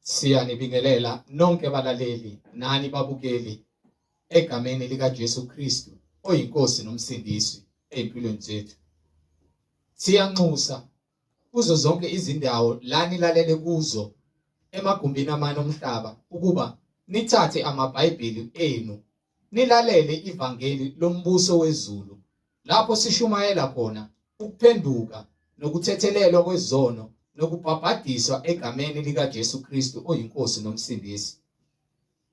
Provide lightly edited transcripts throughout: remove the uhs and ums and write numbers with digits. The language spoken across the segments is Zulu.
Siyanibingelela nonke abalaleli nani babukeli egameni lika Jesu Kristu oyinkosi nomsindisi empilweni zethu. Siyanxusa kuzo zonke izindawo la nilalele kuzo emagumbini amanye omhlaba ukuba nithathe amabhayibheli enu nilalele ivangeli lombuso wezulu lapho sishumayela khona ukuphenduka nokuthethelelwa kwezono nokubhabhadiswa egameni lika Jesu Kristu oyinkosi nomsindisi.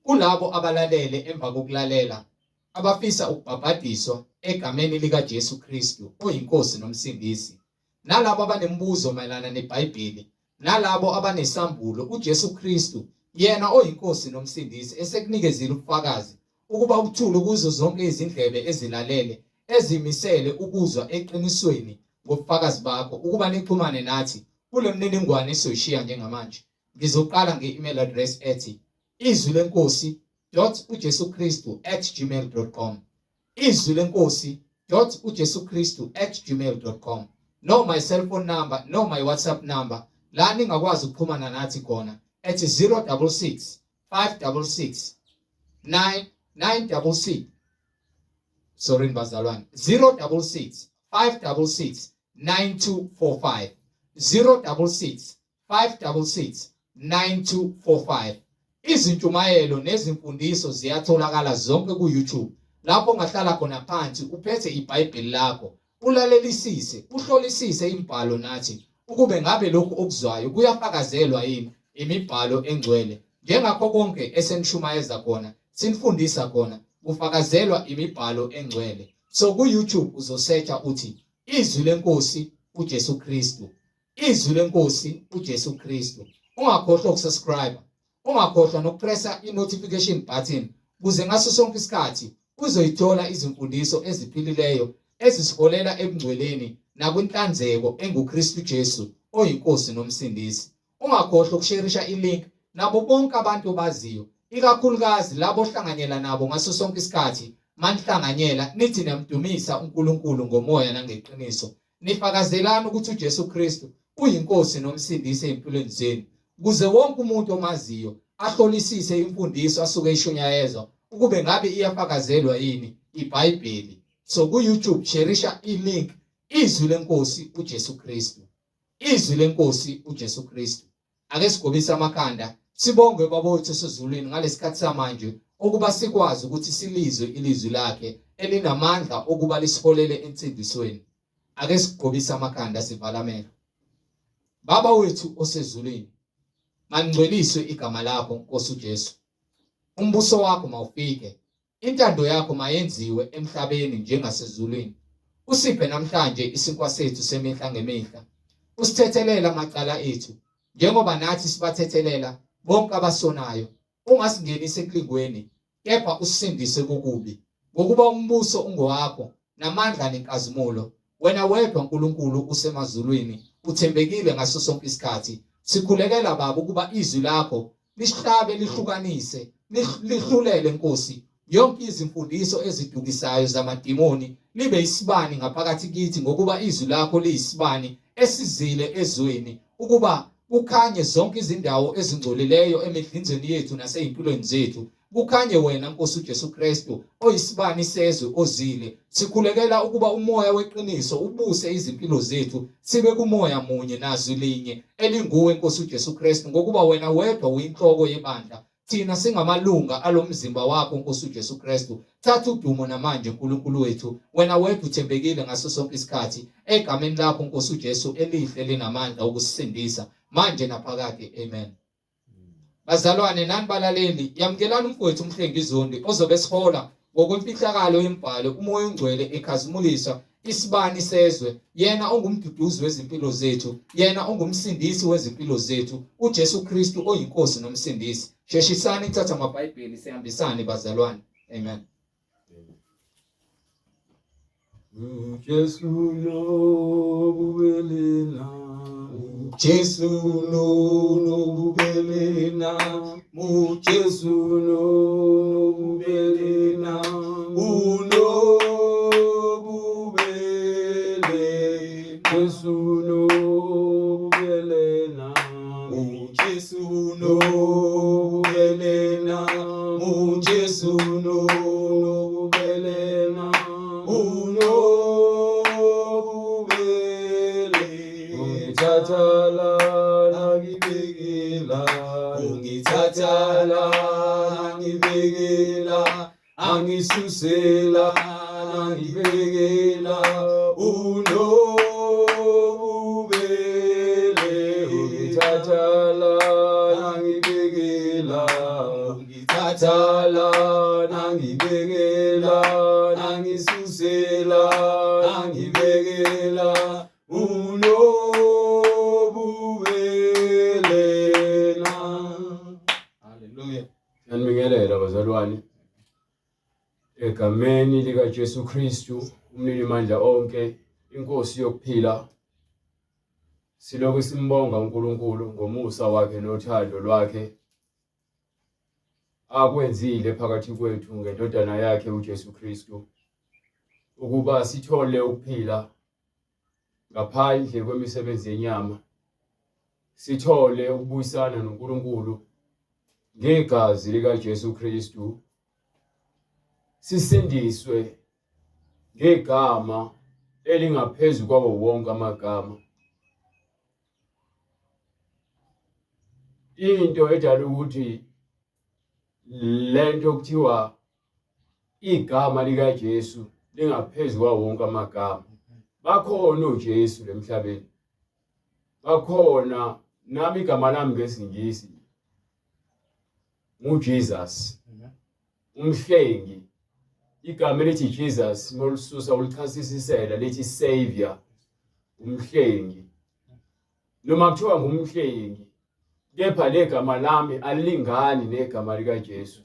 Kulabo abalalele emva kokulalela abafisa ukubhabhadiswa egameni lika Jesu Kristu oyinkosi nomsindisi, nalabo abanembuzo mayelana neBhayibheli, nalabo abanesambulo uJesu Kristu yena oyinkosi nomsindisi esekunikezile ubufakazi ukuba ubuthule kuzo zonke izindlebe ezilalele ezimisele ukuzwa eqinisweni ngobufakazi bakho ukuba nixhumane nathi kule mniningwane esiyoyishiya njengamanje. Ngizoqala nge-email address ethi izwilenkosi.ujesukristu@gmail.com, izwilenkosi.ujesukristu@gmail.com, no my cellphone number, no my WhatsApp number la ningakwazi ukuxhumana nathi khona ethi 066 566 966 sorry bazalwane 066 566 9245 066 566 9245. Izintshumayelo nezimfundiso ziyatholakala zonke ku-YouTube lapho ungahlala khona phansi uphethe iBhayibheli lakho ulalelisise uhlolisise imibhalo nathi ukube ngabe lokhu okuzwayo kuyafakazelwa yini imibhalo engcwele. Njengakho konke esenishumayeza khona sinifundisa khona kufakazelwa imibhalo engcwele. So ku-YouTube uzosearcha uthi izwi lenkosi uJesu Kristu, izwi lenkosi uJesu Kristu. Ungakhohlwa ukusubscribe, ungakhohlwa nokupressa i-notification button ukuze ngaso sonke isikhathi uzoyithola izimfundiso eziphilileyo ezisiholela ebungcweleni nakwinhlanzeko enguKristu Jesu oyinkosi nomsindisi. Ungakhohlwa ukusharisha i-link nabo bonke abantu baziyo, ikakhulukazi labo ohlanganyela nabo ngaso sonke isikhathi manihlanganyela nithi namdumisa uNkulunkulu ngomoya nangeqiniso, nifakazelana ukuthi uJesu Kristu uyinkosi nomsindisi empilweni zenu, ukuze wonke umuntu omaziyo ahlolisise imfundiso asuke ishunyayezwa ukube ngabe iyafakazelwa yini iBhayibheli. So ku-YouTube sharisha i-link izwi lenkosi uJesu Kristu, izwi lenkosi uJesu Kristu. Ake sigobise amakhanda sibonge baba wethu esezulwini ngalesikhathi samanje ukuba sikwazi ukuthi silizwe ilizwi lakhe elinamandla okuba lisiholele ensindisweni. Ake sigobise amakhanda sivala amehlo. Baba wethu osezulwini, mangcweliswe igama lakho Nkosi uJesu. Umbuso wakho mawufike, intando yakho mayenziwe emhlabeni njengasezulwini. Usiphe namhlanje isinkwa sethu semihla ngemihla. Usithethelele amacala ethu njengoba nathi sibathethelela bonke abasonayo. Ungasingenise ekulingweni, kepha usisindise kokubi. Ngokuba umbuso ungowakho namandla nenkazimulo. Wena wedwa Nkulunkulu usemazulwini, uthembekile ngaso sonke isikhathi. Sikhulekela baba ukuba izwi lakho lisihlabe lihlukanise, lihlulele Nkosi yonke izimfundiso ezidukisayo zamadimoni, libe isibani ngaphakathi kithi ngokuba izwi lakho liyisibani esizile ezweni ukuba kukhanye zonke izindawo ezingcolileyo emidlinzweni yethu nasezimpilweni zethu. Kukhanye wena Nkosi uJesu Kristu oyisibani sezwe ozile. Sikhulekela ukuba umoya weqiniso ubuse izimpilo zethu sibe kumoya munye nazwi linye elinguwe Nkosi uJesu Kristu, ngokuba wena wedwa uyinhloko yebandla, thina singamalunga alomzimba wakho Nkosi uJesu Kristu. Thatha udumo namanje Nkulunkulu wethu, wena wedwa uthembekile ngaso sonke isikhathi egameni lakho Nkosi uJesu elihle linamandla ukusisindisa manje naphakade. Amen. Bazalwane nani balaleli, yamkelani umfowethu uMhlengizondi ozobe sihola ngokwemfihlakalo yembhalo umoya ongcwele ekhazimulisa isibani sezwe, yena ongumduduzi wezimpilo zethu, yena ongumsindisi wezimpilo zethu, uJesu Kristu oyinkosi nomsindisi. Sheshisani thatha amabhayibheli sihambisane bazalwane. Amen. Jesu lo bubelena, Jesu lo bubelena, Jesu lo bubelena, ulo bubele, Jesu lo bubelena, Jesu unobubelena uJesu unobubelena unobubele ungithathala nangibekela ungithathala nangibekela angisusela nangibekela unobubele ungithathala nangibekela ungithathala nangibekela nangisusela nangibekela unobubelena. Hallelujah. Yanibingelela bazalwane egameni lika Jesu Kristu umnini mandla onke inkosi yokuphila. Silokhu simbonga uNkulunkulu ngomusa wakhe nothando lwakhe akwenzile phakathi kwethu ngendodana yakhe uJesu Kristu ukuba sithole ukuphila ngaphandle kwemisebenzi yenyama, sithole ukubuyisana noNkulunkulu ngegazi lika Jesu Kristu, sisindiswe ngegama elingaphezulu kwawo wonke amagama. Into edala ukuthi lento kuthiwa igama lika Jesu lingaphezulu kwawo wonke amagama. Bakhona uJesu emhlabeni, bakhona nami igama lami ngesingisi nguJesus, umhlengi. Igama elithi Jesus molisusa ulichasisisela lithi Savior, umhlengi. Noma kuthiwa ngumhlengi, kepha legama lami alilingani negama lika Jesu.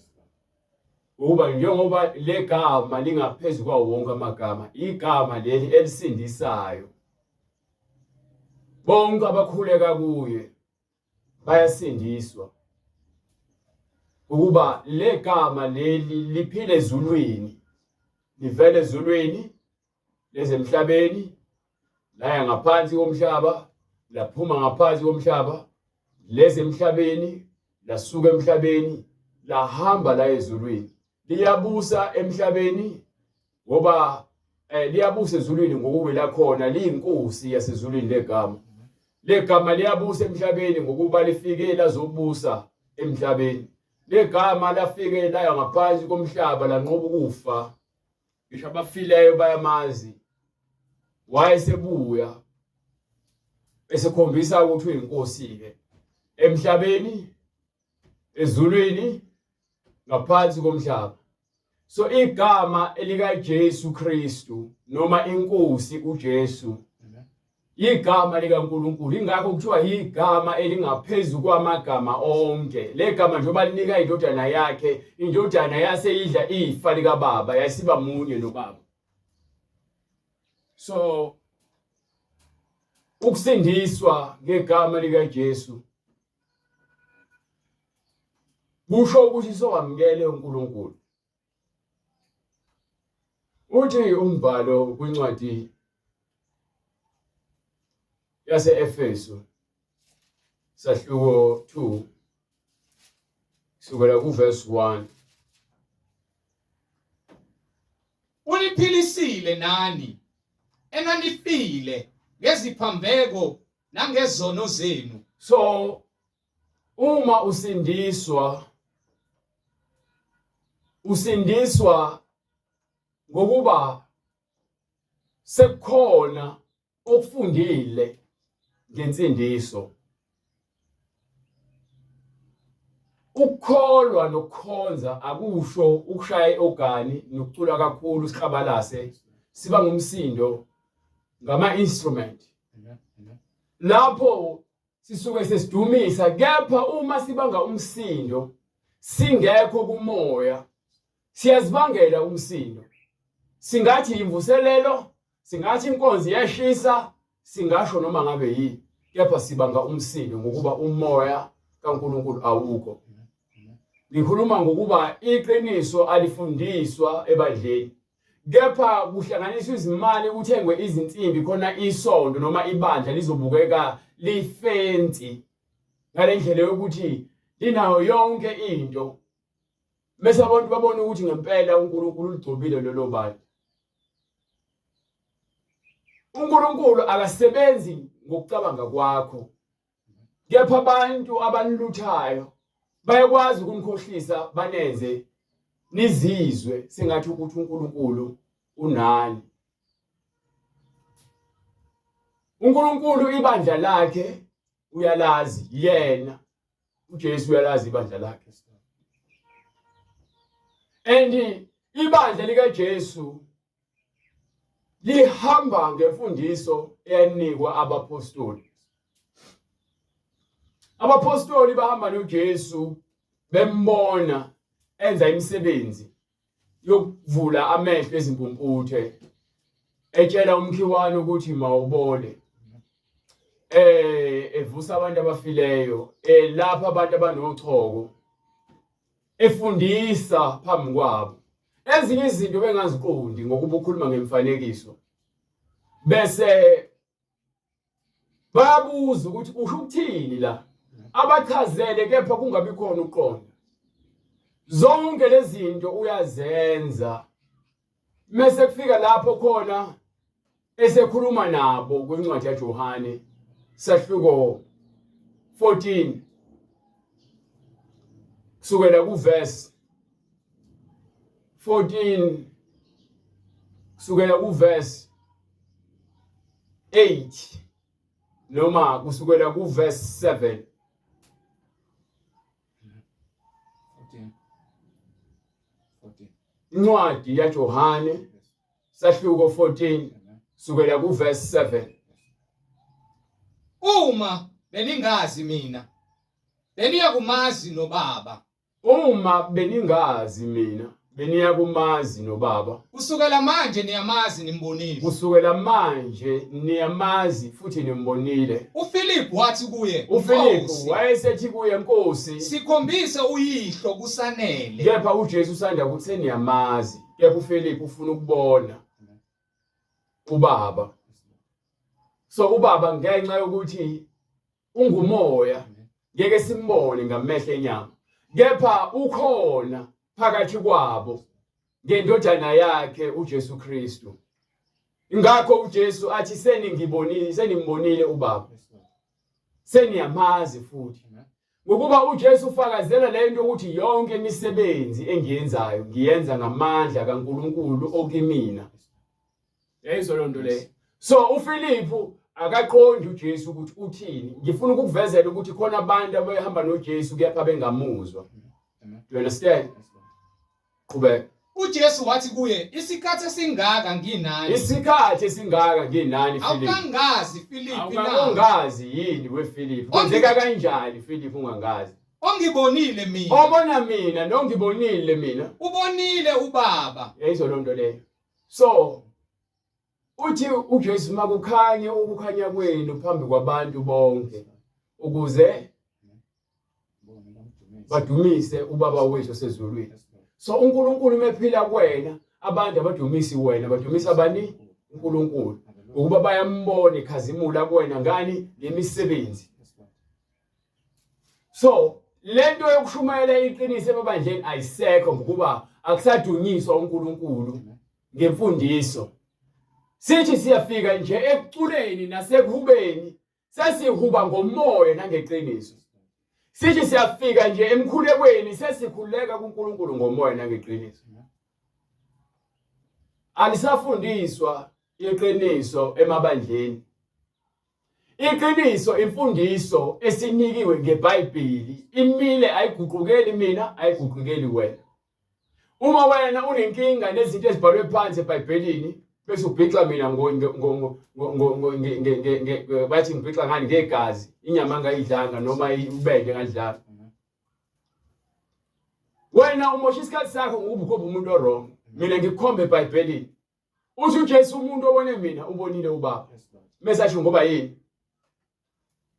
Ukuba njengoba legama lingaphezulu kwawo wonke amagama, igama leli elisindisayo. Bonke abakhuleka kuye bayasindiswa. Ukuba legama leli liphile ezulwini, livele ezulwini, lezemhlabeni, laya ngaphansi komhlaba, laphuma ngaphansi komhlaba, lezemhlabeni, lasuka emhlabeni, lahamba la ezulwini. Liyabusa emhlabeni ngoba liyabusa ezulwini ngokuba lakhona liyinkosi yasezulwini legama. Legama liyabusa emhlabeni ngokuba lifike lazobusa emhlabeni. Legama lafike laya ngaphansi komhlaba lanqoba ukufa. Ngisho abafileyo bayamazi. Wayesebuya esekhombisa ukuthi uyinkosi ke emhlabeni, ezulwini, ngaphansi komhlaba. So igama elika Jesu Kristu noma inkosi uJesu igama likaNkulunkulu, ingakho kuthiwa igama elingaphezulu kwamagama onke. Legama njengoba linika indodana yakhe, indodana yaseyidla ifa lika baba, yasiba munye nobaba. So ukusindiswa ngegama lika Jesu kusho ukuthi sokwamukele uNkulunkulu. Uthi umbhalo kwincwadi yase-Efeso sahluko 2 kusukela kuverse 1, Uniphilisile nani enanifile ngeziphambeko nangezono zenu. so uma usindiswa ngokuba sekukhona okufundile ngensindiso. Ukukholwa nokukhonza akusho ukushaya ogani nokucula kakhulu sikhabalase siba ngumsindo ngama-instrument. Lapho sisuke sesidumisa, kepha uma sibanga umsindo singekho kumoya, siyazibangela umsindo. Singathi imvuselelo, singathi inkonzo iyashisa, singasho noma ngabe yini, kepha sibanga umsindo ngokuba umoya kaNkulunkulu awukho. Ngikhuluma ngokuba iqiniso alifundiswa ebandleni, kepha kuhlanganiswa izimali kuthengwe izinsimbi khona isondo noma ibandla lizobukeka lifensi, ngale ndlela yokuthi inayo yonke into. Bese abantu babona ukuthi ngempela uNkulunkulu uligcobile lelo bantu. uNkulunkulu akasebenzi ngokucabanga kwakho. Kepha abantu abaniluthayo bayakwazi ukumkhohlisa banenze nizizwe sengathi ukuthi uNkulunkulu unani. uNkulunkulu ibandla lakhe uyalazi yena. uJesu uyalazi ibandla lakhe. And ibandla likaJesu lihamba ngemfundiso eyanikwa abapostoli. Abapostoli bahamba noJesu bembona enza imisebenzi yokuvula amehlo ezimpumputhe, etshela umkhiwane ukuthi mawubone, evusa abantu abafileyo, lapha abantu abanochoko, efundisa phambi kwabo. Ezinye izinto bengaziqondi ngokuba ukhuluma ngemfanekiso, bese bayabuza ukuthi usho ukuthini la, abachazele kepha kungabi khona ukuqonda. Zonke lezi zinto uyazenza, mase kufika lapho khona esekhuluma nabo kwincwadi yaJohane sahluko 14 kusukela kuverse 14 kusukela kuverse 8 noma kusukela kuverse 7. 14. Incwadi yaJohane sahluko 14 kusukela kuverse 7. Uma beningazi mina, beniyakumazi noBaba. Uma beningazi mina, beniyakumazi noBaba. Kusukela manje niyamazi nimbonile. Kusukela manje niyamazi futhi nimbonile. uFilipu wathi kuye, uFilipu wayesethi kuye, Nkosi, sikhombise uyihlo kusanele. kepha uJesu usanda ukuthi seniyamazi, kepha uFilipu ufuna ukubona uBaba. So uBaba ngenxa yokuthi ungumoya ngeke simbone ngamehlo enyama, kepha ukhona phakathi kwabo ngendodana yakhe uJesu Kristu. Ingakho uJesu athi senimbonile uBaba, seniyamazi futhi. Ngokuba uJesu ufakazela lento ukuthi yonke imisebenzi engiyenzayo ngiyenza ngamandla kaNkulunkulu okimina. Yayizolo lonto le. So uFilipu akaqondi uJesu ukuthi uthini. Ngifuna ukukuvezela ukuthi khona abantu abahamba noJesu kepha bengamuzwa. You understand? Qhubeka. uJesu wathi kuye, isikhathi esingaka nginani. Isikhathi esingaka nginani Filipu? Awukangazi Filipu na. Awungazi yini weFilipu? Kwenzeka kanjani Filipu ungangazi? Ongibonile mina. Obona mina nongibonile mina. Ubonile uBaba. Yayizolo lonto leyo. So uthi uJesu makukhanye ukukhanya kwenu phambi kwabantu bonke ukuze badumise uBaba wethu osezulwini. So uNkulunkulu mephila kuwena, abantu abadumisi wena, badumisa abani? uNkulunkulu. Ukuba bayambona ikhazimula kuwena ngani? Ngemisebenzi. So lento yokushumayela iqiniso emabandleni ayisekho ngokuba akusadunyiswa uNkulunkulu ngemfundiso. Sithi siyafika nje ekuculeni nasekuhubeni, sesihuba ngomoya nangeqiniso. Sithi siyafika nje emkhulekweni, sesikhuleka kuNkulunkulu ngomoya nangeqiniso. Alisafundiswa iqiniso emabandleni. Iqiniso imfundiso esinikiwe ngeBhayibheli, imile ayiguqukeli mina, ayiguqukeli wena. Uma wena unenkinga nezinto ezibhalwe phansi eBhayibhelini, bese ubhixa mina bathi ngibhixa ngani ngegazi, inyama angayidlanga noma ubende ngadlanga. Wena umosha isikhathi sakho ngoba ukhomba umuntu wrong. Mina ngikhombe eBhayibhelini. Uthi uJesu umuntu obone mina ubonile uBaba. Message ngoba yini?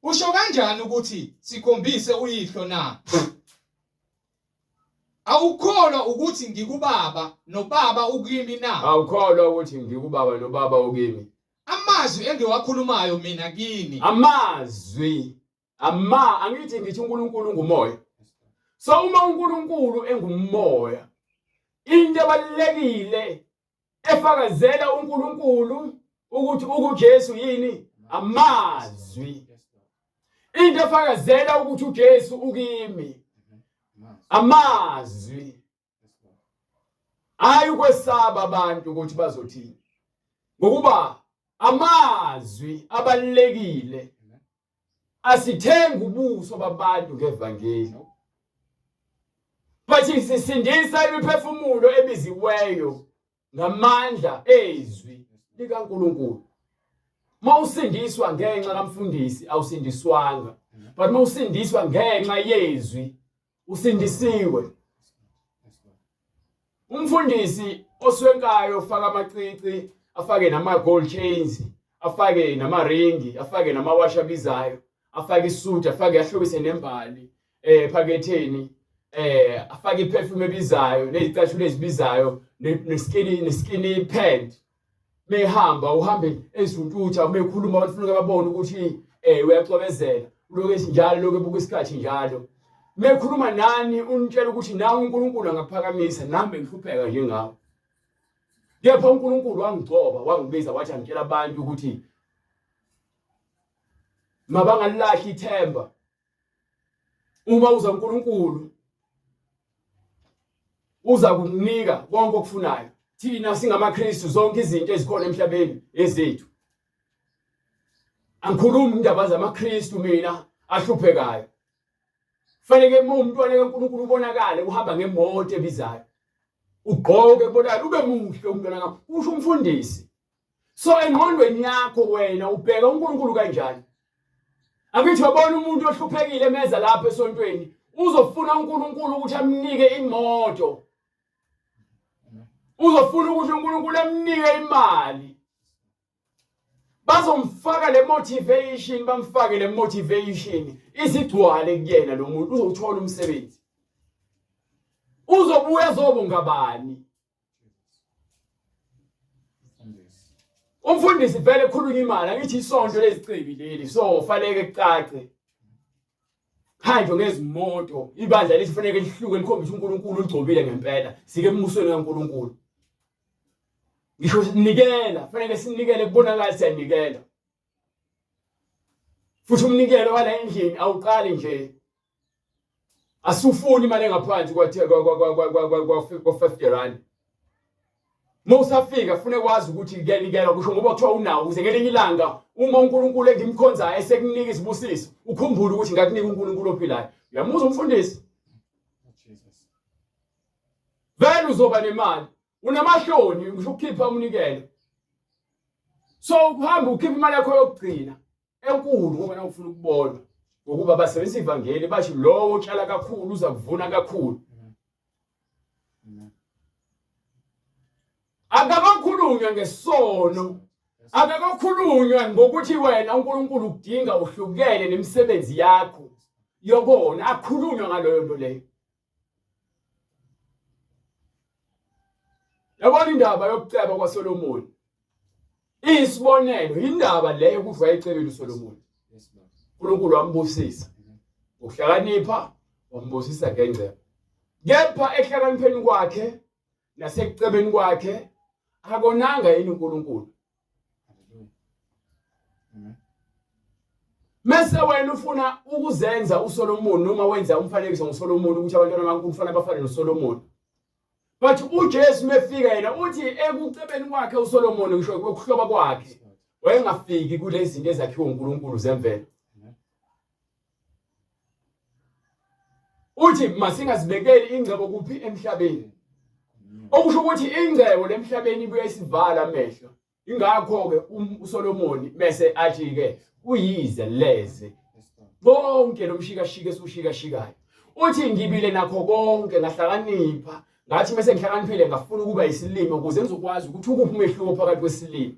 Usho kanjani ukuthi sikhombise uyihlo na? Awukholwa ukuthi ngikuBaba noBaba ukimi na? Awukholwa ukuthi ngikuBaba noBaba ukimi. Amazwi engiwakhulumayo mina kini. Amazwi. Angithi ngithi uNkulunkulu ngumoya. So uma uNkulunkulu engumoya, into ebalekile efakazela uNkulunkulu ukuthi uJesu yini amazwi. Into efakazela ukuthi uJesu ukimi amazwi. Hayi ukwesaba abantu ukuthi bazothini. Ngokuba amazwi abalekile asithenga ubuso babantu ngevangeli. Bathi sisindisa imiphefumulo ebiziweyo ngamandla ezwi likaNkulunkulu. Mawusindiswa ngenxa kamfundisi awusindiswanga, but mawusindiswa ngenxa yezwi usindisiwe. Umfundisi oswenkayo ufaka amacici, afake nama gold chains, afake nama ringi, afake nama wash abizayo, afake isuit, afake ahlobise nembali ephaketheni, afake iperfume ebizayo, nezicathulo ezibizayo, neskinny pant. Mehamba uhambe ezuntutha mekhuluma abantu ufuna babone ukuthi uyacobezela, lokho esinjalo lokho ebuka isikhathi njalo. Mekhuluma nani unitshela ukuthi nawe uNkulunkulu angaphakamisa, nami ngihlupheka njengawe. Kepha uNkulunkulu wangigcoba, wangibiza wathi angitshela abantu ukuthi mabangalahli ithemba. Uma uza uNkulunkulu uza kukunika konke okufunayo. Thina singamaKristu zonke izinto ezikhona emhlabeni ezethu. Angikhulumi indaba zamaKristu mina ahluphekayo. Fanele umntwana kaNkulunkulu ubonakale uhamba ngemoto ebizayo. Ugqoke bonakala ube muhle umntwana ngakho. Usho umfundisi. So engqondweni yakho wena ubheka uNkulunkulu kanjani? Angithi wabona umuntu ohluphekile emeza lapha esontweni, uzofuna uNkulunkulu ukuthi amnike imoto. Uzofuna ukuthi uNkulunkulu amnike imali. Bazomfaka le motivation, bamfake le motivation isigcwale kuyena lo muntu uzothola umsebenzi. Uzobuya zobonga bani? Umfundisi vele ekhulunya imali, angithi isonto lezicibi leli so fanele kucace. Hanjwe ngezimoto, ibandla lesifanele lihluke likhombisa uNkulunkulu ugcobile ngempela, sike emusweni kaNkulunkulu. Ngisho sinikela, fanele sinikele kubonakala siyanikela. Futhi umnikelo wala endlini awuqali nje. Asufuni imali engaphansi kwa 50 rand. Mawusafika ufune kwazi ukuthi kuyanikela kusho ngoba kuthiwa unawo ukuze ngelinye ilanga uma uNkulunkulu engimkhonzayo esekunika isibusiso ukhumbule ukuthi ngakunika uNkulunkulu ophilayo. Uyamuzwa umfundisi? Jesus. Vele uzoba nemali. Unamahloni ngisho ukukhipha umnikelo. So ukuhamba ukhipha imali yakho yokugcina enkulu ngoba nawufuna ukubona ngokuba basebenzisa ivangeli bathi lowo otshala kakhulu uza kuvuna kakhulu. Akakakhulunywa ngesono, akakakhulunywa ngokuthi wena uNkulunkulu ukudinga uhlukene nemisebenzi yakho yobona, akhulunywa ngaloyo nto leyo. Yabona indaba yokuceba kwaSolomoni. Isibonelo indaba leyo kuva ecebeni uSolomoni. uNkulunkulu wambusisa. Ukuhlakanipha wambusisa ngengcebo. Kepha ehlakanipheni kwakhe nasekucebeni kwakhe akonanga yini uNkulunkulu. Mase wena ufuna ukuzenza uSolomoni noma wenza umfanekiso ngoSolomoni ukuthi abantwana bakaNkulunkulu kufanele bafane noSolomoni. But uJesu mefika yena uthi ekucebeni kwakhe uSolomoni ngisho ukuhloba kwakhe wayengafiki kulezi zinto ezakhiwe uNkulunkulu zemvelo. Uthi masingazibekeli ingcebo kuphi emhlabeni. Okusho ukuthi ingcebo lemhlabeni ibuye isivala amehlo. Ingakho ke uSolomoni bese athi ke uyize leze bonke lomshikashika esushikashikayo. Uthi ngibile nakho konke ngahlakanipha ngathi mase ngihlakaniphile ngafuna ukuba isilimo ukuze ngizokwazi ukuthi ukuphi umehluko phakathi kwesilimo.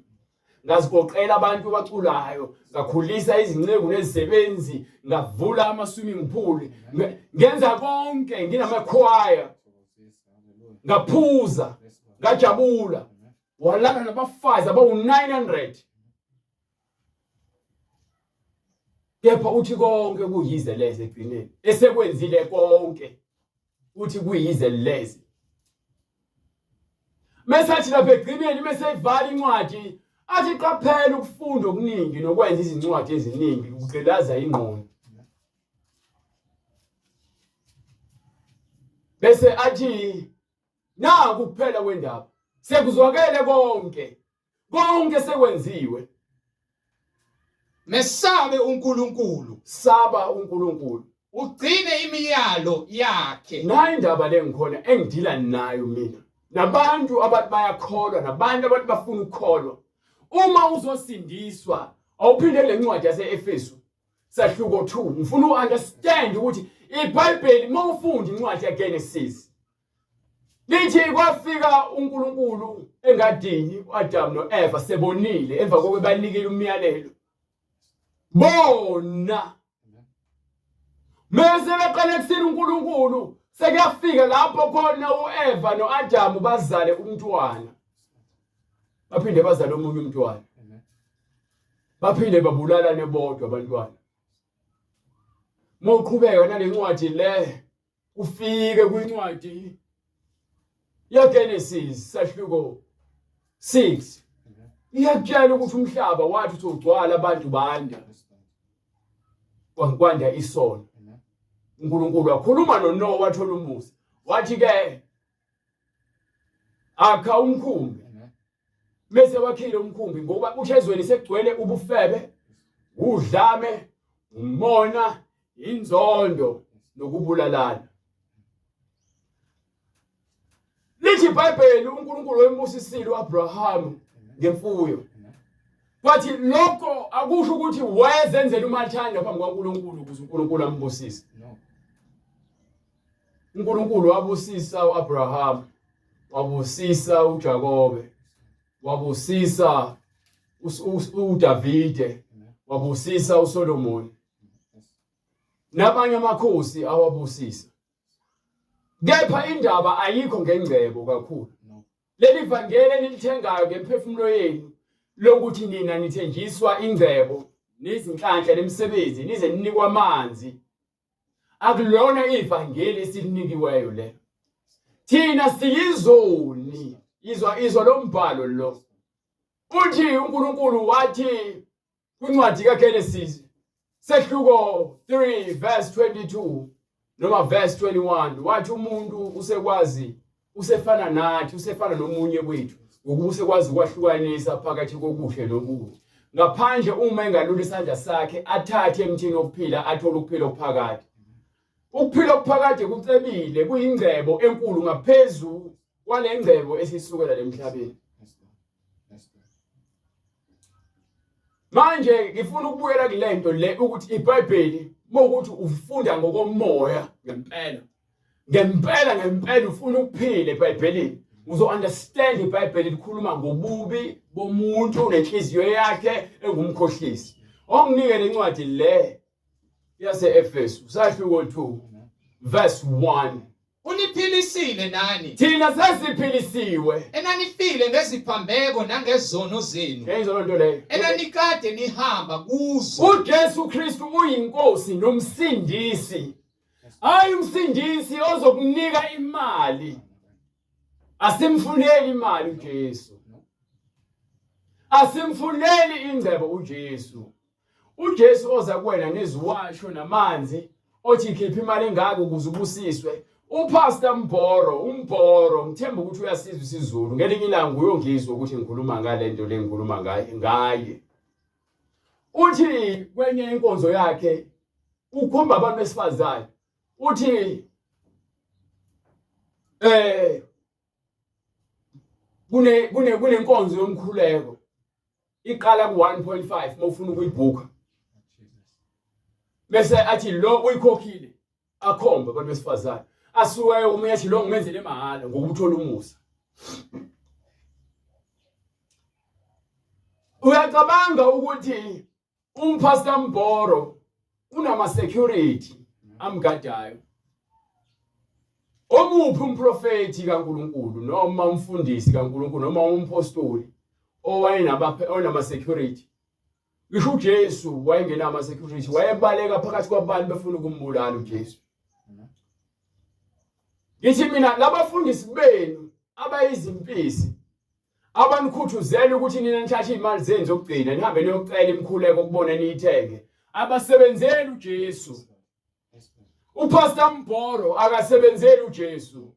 Ngazigoqela abantu abaculayo, ngakhulisa izinceku nezisebenzi, ngavula ama-swimming pool, ngenza konke nginamakhwaya, ngaphuza, ngajabula, walala nabafazi abawu-900. Kepha uthi konke kuyize leze egcineni, esekwenzile konke uthi kuyize lezi. Mesathi lapha egcineni meseyivala incwadi athi qaphela ukufunda okuningi nokwenza izincwadi eziningi ukugqilaza ingqondo. Bese athi naku kuphela kwendaba sekuzwakele konke sekwenziwe. Mesabe uNkulunkulu, Saba uNkulunkulu. ugcine imiyalo yakhe. Nayi indaba lengikhona engidila nayo mina. Nabantu abathi bayakholwa nabantu abathi bafuna ukukholwa. Uma uzosindiswa awuphinde lencwadi yase-Efesu sahluko 2 ngifuna uunderstand ukuthi iBhayibheli mawufunda incwadi yaGenesis lithi kwafika uNkulunkulu engadini uAdam noEva sebonile emva kokuba banikele umyalelo bona mase beqale kusini uNkulunkulu sekuyafika lapho khona uEva noAdam bazale umntwana baphinde bazale omunye umntwana baphinde babulalane bodwa abantwana. Mawuqhubeka nalencwadi le ufike kwincwadi yaGenesis sahluko 6 iyakutshela ukuthi umhlaba wathi uzogcwala abantu banda kwanda isono. uNkulunkulu wakhuluma noNoah wathola umusa wathi ke akha umkhumbi mase wakhile umkhumbi ngoba ushezweni sekugcwele ubufebe udlame umona inzondo nokubulalana. Lithi iBhayibheli uNkulunkulu wembusisile uAbraham ngemfuyo. Bathi lokho akusho ukuthi wayezenzela umathanda phambi kwaNkulunkulu ukuze uNkulunkulu ambusise. uNkulunkulu wabusisa uAbraham, wabusisa uJakobe, wabusisa uDavide, wabusisa uSolomon. Nabanye amakhosi awabusisa. Kepha indaba ayikho ngengcebo kakhulu. Leli vangeli nilithengayo ngemphefumulo yenu lokuthi nina nithenjiswa ingcebo nezinhlanhla lemisebenzi nize ninikwa amanzi. Akulona ivangeli esilinikiweyo le. Thina siyizoni, izwa lo mbhalo lo. Uthi uNkulunkulu wathi kwincwadi kaGenesis sehluko 3 verse 22 noma verse 21 wathi umuntu usekwazi usefana nathi usefana nomunye wethu ngokuba usekwazi ukwahlukanisa phakathi kokuhle nokubi ngaphandle uma engalula isandla sakhe athathe emthini wokuphila athole ukuphila okuphakathi. Ukuphila okuphakathi kucebile kuyingcebo enkulu ngaphezulu kwale ngcebo esisukela emhlabeni. Manje ngifuna ukubuyela kulento le ukuthi iBhayibheli mokuthi ufunda ngokomoya ngempela ufuna ukuphila eBhayibhelini uzo understand iBhayibheli likhuluma ngobubi bomuntu nenhliziyo yakhe engumkhohlisi. Onginike lencwadi le yase-Efesu sahluko 2 verse 1. Uniphilisile nani Thina sesiphilisiwe enanifile ngeziphambeko nangezono zenu ngezona nto leyo enanikade nihamba kuzo. uJesu Kristu uyinkosi nomsindisi. Hayi umsindisi ozokunika imali. Asimfuneli imali uJesu. Asimfuneli ingcebo uJesu. uJesu oza kuwena neziwasho namanzi othi khipha imali engaka ukuze ubusiswe. Upastor Mboro ngithemba ukuthi uyasizwa isiZulu ngelinye ilanga uyongizwa ukuthi ngikhuluma ngale nto le ngikhuluma ngaye. Uthi kwenye inkonzo yakhe ukhomba abantu besifazane uthi kune inkonzo yomkhuleko iqala ku 1.5 mawufuna ukuyibhuka bese athi lo uyikhokhile akhomba abantu besifazane asuke umunye athi lo ngimenzele mahala ngokuthola umusa. Uyacabanga ukuthi umpastor Mboro unama security amgadayo. Omuphi umprofeti kaNkulunkulu noma umfundisi kaNkulunkulu noma umpostoli onama security. Ngisho uJesu wayengenama security wayebaleka phakathi kwabantu befuna ukumbulala uJesu. ngithi mina labafundisi benu abayizimpisi abanikhuthuzela ukuthi nina nithathe imali zenu zokugcina nihambe niyocela imkhuleko ukubona niyithenge abasebenzeli uJesu. Upastor Mboro akasebenzeli uJesu.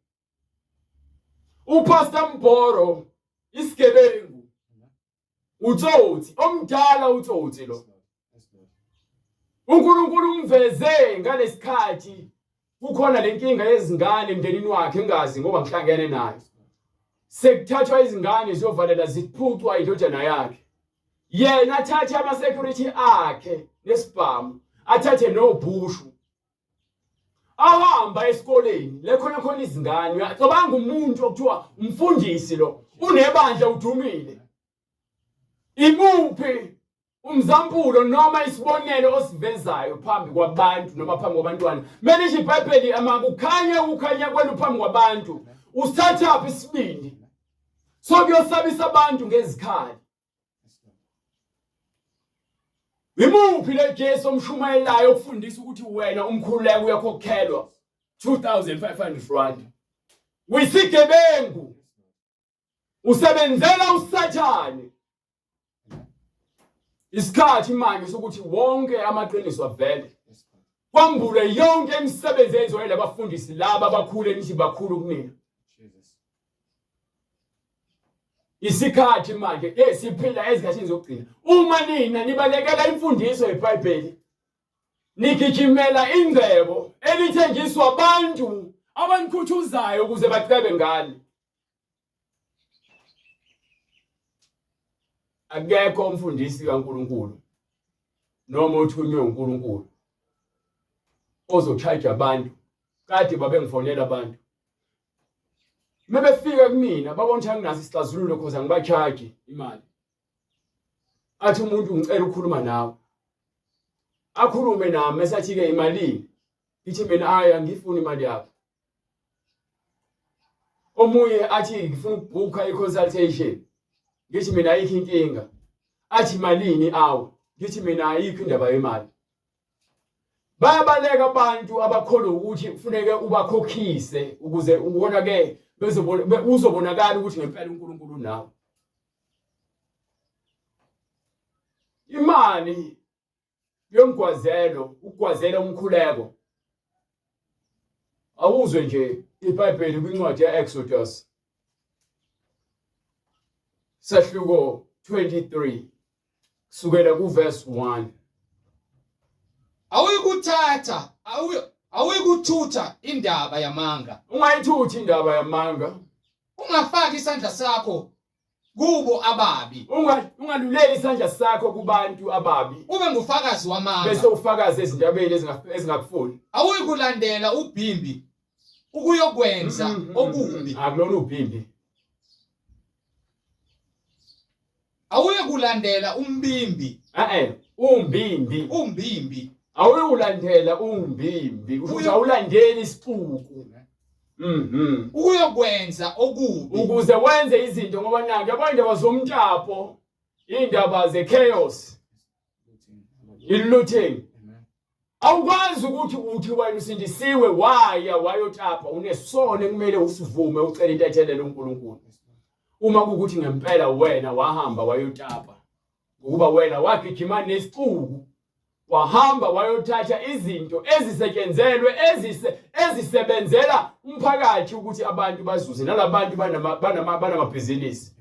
Upastor Mboro isigebengu. Utsotsi omdala utsotsi lo. uNkulunkulu umveze ngalesikhathi kukhona lenkinga yezingane emndenini wakhe engazi ngoba ngihlangene nayo. Sekuthathwa izingane ziyovalela ziphucwa indodana yakhe. Yena athathe ama security akhe nesibhamu, athathe nobhushu. Ahamba esikoleni, lekhona izingane, uyacabanga umuntu okuthiwa umfundisi lo, unebandla udumile. Imuphi umzambulo noma isibonelo osivezayo phambi kwabantu noma phambi kwabantwana? Manje iBhayibheli ukukhanya kwenu phambi kwabantu, usithatha isibindi. So kuyosabisa abantu ngezikhali. Imuphi le Jesu omshumayelayo ukufundisa ukuthi wena umkhuleko uyakhokhelwa 2500 rand. Uyisigebengu. Usebenzela uSathane. Isikhathi manje sokuthi wonke amaqiniso avele. Kwambule yonke imisebenzi eyenziwa labafundisi laba abakhulu nithi bakhulu kunina. Isikhathi manje siphila ezikhathini zokugcina. Uma nina nibalekela imfundiso yeBhayibheli, nikijimela ingcebo elithengiswa abantu abanikhuthuzayo ukuze bacebe ngani. Akekho umfundisi kaNkulunkulu noma othunywe uNkulunkulu ozochaja abantu kade babengifonela abantu. Mebefika kumina babona ukuthi anginaso isixazululo because angibachaji imali. Athi umuntu ngicela ukukhuluma nawe. Akhulume nami esathi ke imalini. Ngithi mina angifuni imali yakho. Omunye athi ngifuna ukubhuka iconsultation. Ngithi mina ayikho inkinga. Athi malini awu. Ngithi mina ayikho indaba yemali. Bayabaleka abantu abakholwa ukuthi kufuneke ubakhokhise ukuze ubona ke uzobonakala ukuthi ngempela uNkulunkulu nawe. Imali yomgwazelo, ukugwazela umkhuleko. Awuzwe nje iBhayibheli kwincwadi yeExodus. Sahluko 23 kusukela kuverse 1. Awuyikuthutha indaba yamanga. Ungayithuthi indaba yamanga. Ungafaki isandla sakho kubo ababi. Ungaluleli isandla sakho kubantu ababi. Ube ngufakazi wamanga. Bese ufakazi ezindabeni ezingakufuni. Awuyikulandela ubhimbi ukuyokwenza okubi. Akulona ubhimbi. Awuyikulandela umbimbi. Umbimbi. Awuyulandela umbimbi, ukuthi awulandeli isipuku. Ukuyokwenza okubi. Ukuze wenze izinto ngoba nanke yabona indaba zomntapo, indaba ze-chaos, i-looting. Awukwazi ukuthi wena usindisiwe wayotapa unesono kumele usivume ucela intethelelo uNkulunkulu. Uma kukuthi ngempela wena wahamba wayotapa, ukuba wena wagijima nesipuku, wahamba wayothatha izinto ezisetshenzelwe ezisebenzela umphakathi ukuthi abantu bazuze nalabantu banamabhizinisi.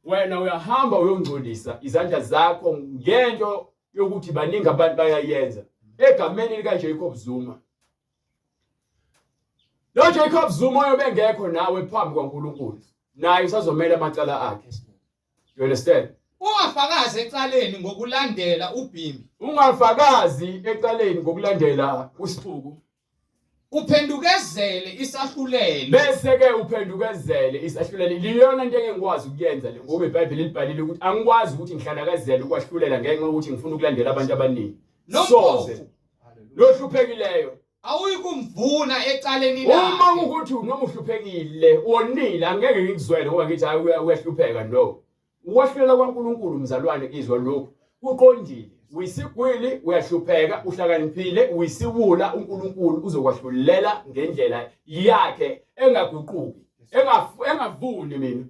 Wena uyahamba uyongcolisa izandla zakho ngento yokuthi baningi abantu bayayenza egameni lika Jacob Zuma. Lo Jacob Zuma oyobengekho nawe phambi kwaNkulunkulu, naye usazomela amacala akhe. You understand? Ungafakazi ecaleni ngokulandela ubhimbi. Ungafakazi ecaleni ngokulandela usipuku. Uphendukezele isahlulelo. Bese ke uphendukezele isahlulelo. Liyona into engikwazi ukuyenza le ngoba iBhayibheli libhalile ukuthi angikwazi ukuthi ngihlalakazele ukwahlulela ngenxa ukuthi ngifuna ukulandela abantu abaningi. Soze. Lo hluphekilleyo awuyikumvuna ecaleni lakhe. Uma ukuthi noma uhluphekile wonile angeke ngikuzwele ngoba ngithi uyahlupheka no. Ukwahlulela kwaNkulunkulu mzalwane izwa lokho kuqondile. Uyisigwili uyahlupheka, uhlakaniphile, uyisiwula uNkulunkulu uzokwahlulela ngendlela yakhe engaguquki, engavuni mina.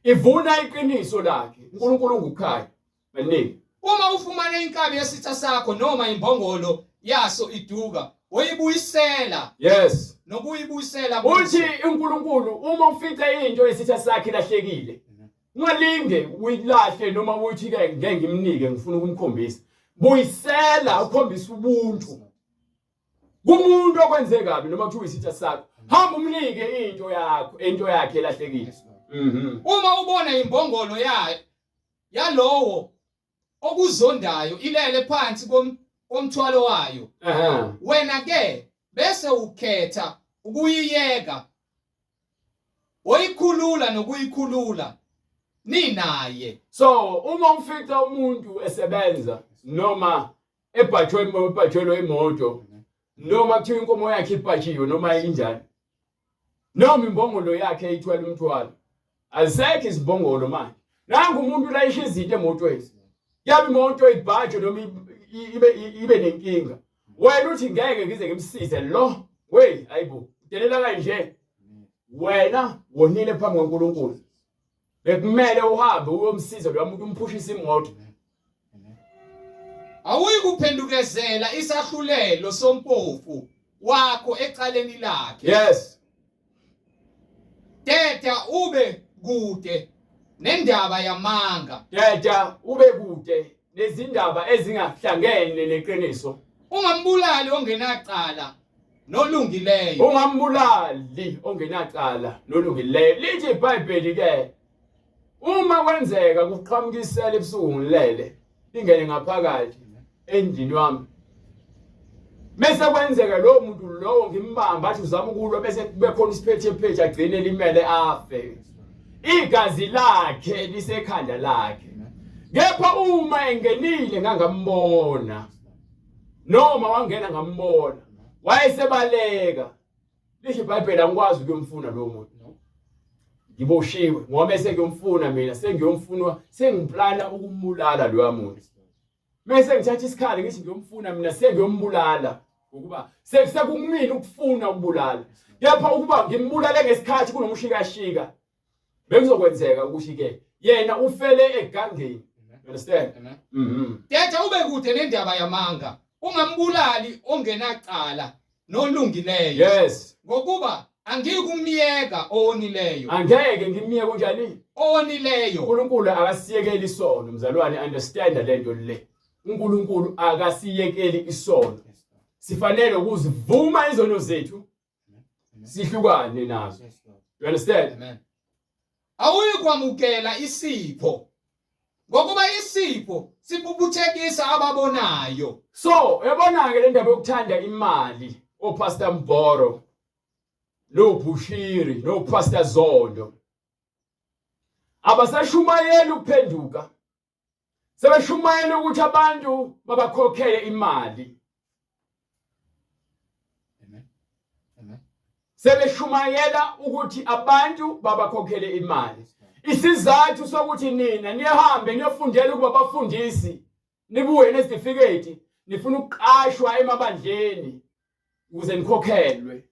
Ivuna iqiniso lakhe. uNkulunkulu ungukhaya. Maningi. Uma ufumana inkabi yesitha sakho noma imbongolo yaso iduka, uyibuyisela. Yes. Nokuyibuyisela Uthi uNkulunkulu uma ufice into yesitha sakhe lahlekile, ungalinge uyilahle noma uthi ke ngeke ngimnike ngifuna ukumkhombisa. Buyisela ukhombisa ubuntu. Kumuntu okwenze kabi noma kuthiwa isitha sakho, hamba umnike into yakhe lahlekile. Uma ubona imbongolo yalowo okuzondayo ilele phansi komthwalo wayo, wena ke bese ukhetha ukuyiyeka, oyikhulula nokuyikhulula ninaye. So uma ufica umuntu esebenza noma ebhajhelwe imoto noma kuthiwa inkomo yakhe ibhajiwe noma injani, noma imbongolo yakhe eyithwala umthwalo, azisekho izimbongolo manje. Nangu umuntu layisha izinto emotweni, yabe imoto ibhaje noma ibe nenkinga, wena uthi ngeke ngize ngimsize lo, we hayibo udelela kanje. Wena wonile phambi kaNkulunkulu, bekumele uhambe uyomsiza lo muntu umphushisa imoto. Awuyikuphendukezela isahlulelo sompofu wakho ecaleni lakhe. Yes. Teta ube kude nendaba yamanga. Teta ube kude nezindaba ezingahlangene neqiniso. Ungambulali ongenacala nolungileyo. Ungambulali ongenacala nolungileyo. Lithi iBhayibheli ke, uma kwenzeka kuqhamukisela ebusuku ngilele, ingene ngaphakathi endini wami, bese kwenzeka lo muntu lowo ngimbamba athi uzama ukulwa, bese kube khona isiphethe agcine limele afe, igazi lakhe lisekhanda lakhe. Kepha uma engenile ngangambona noma wangena ngambona, wayesebaleka, lithi iBhayibheli angikwazi ukuyomfuna lo muntu. Ngiboshiwe ngoba bese ngiyomfuna mina, sengiyomfunwa, sengiplana ukumbulala lo muntu. Bese ngithatha isikhala ngithi ngiyomfuna mina, sengiyombulala ukuba sekumina ukufuna ukubulala. Kepha ukuba ngimbulale ngesikhathi kunomshikashika, bekuzokwenzeka ukuthi ke yena ufele egangeni. Understand? Teta ube kude nendaba yamanga. Ungambulali ongenacala nolungileyo. Yes. Ngokuba angikumiyeka onileyo. Angeke ngimiyeke kunjani? Onileyo. uNkulunkulu akasiyekeli isono, mzalwane, understand lento le. uNkulunkulu akasiyekeli isono. Sifanele ukuzivuma izono zethu, sihlukane nazo. You understand? Amen. Awuyikwamukela isipho, ngokuba isipho sipuputhekisa ababonayo. So uyabona ke le ndaba yokuthanda imali, oPastor Mboro, lo Bushiri, no Pastor Zondo, abasashumayela ukuphenduka, sebeshumayela ukuthi abantu babakhokhele imali. Sebeshumayela ukuthi abantu babakhokhele imali. Isizathu sokuthi nina nihambe niyofundela ukuba bafundisi, nibuye nezitifiketi, nifuna ukuqashwa emabandleni ukuze nikhokhelwe.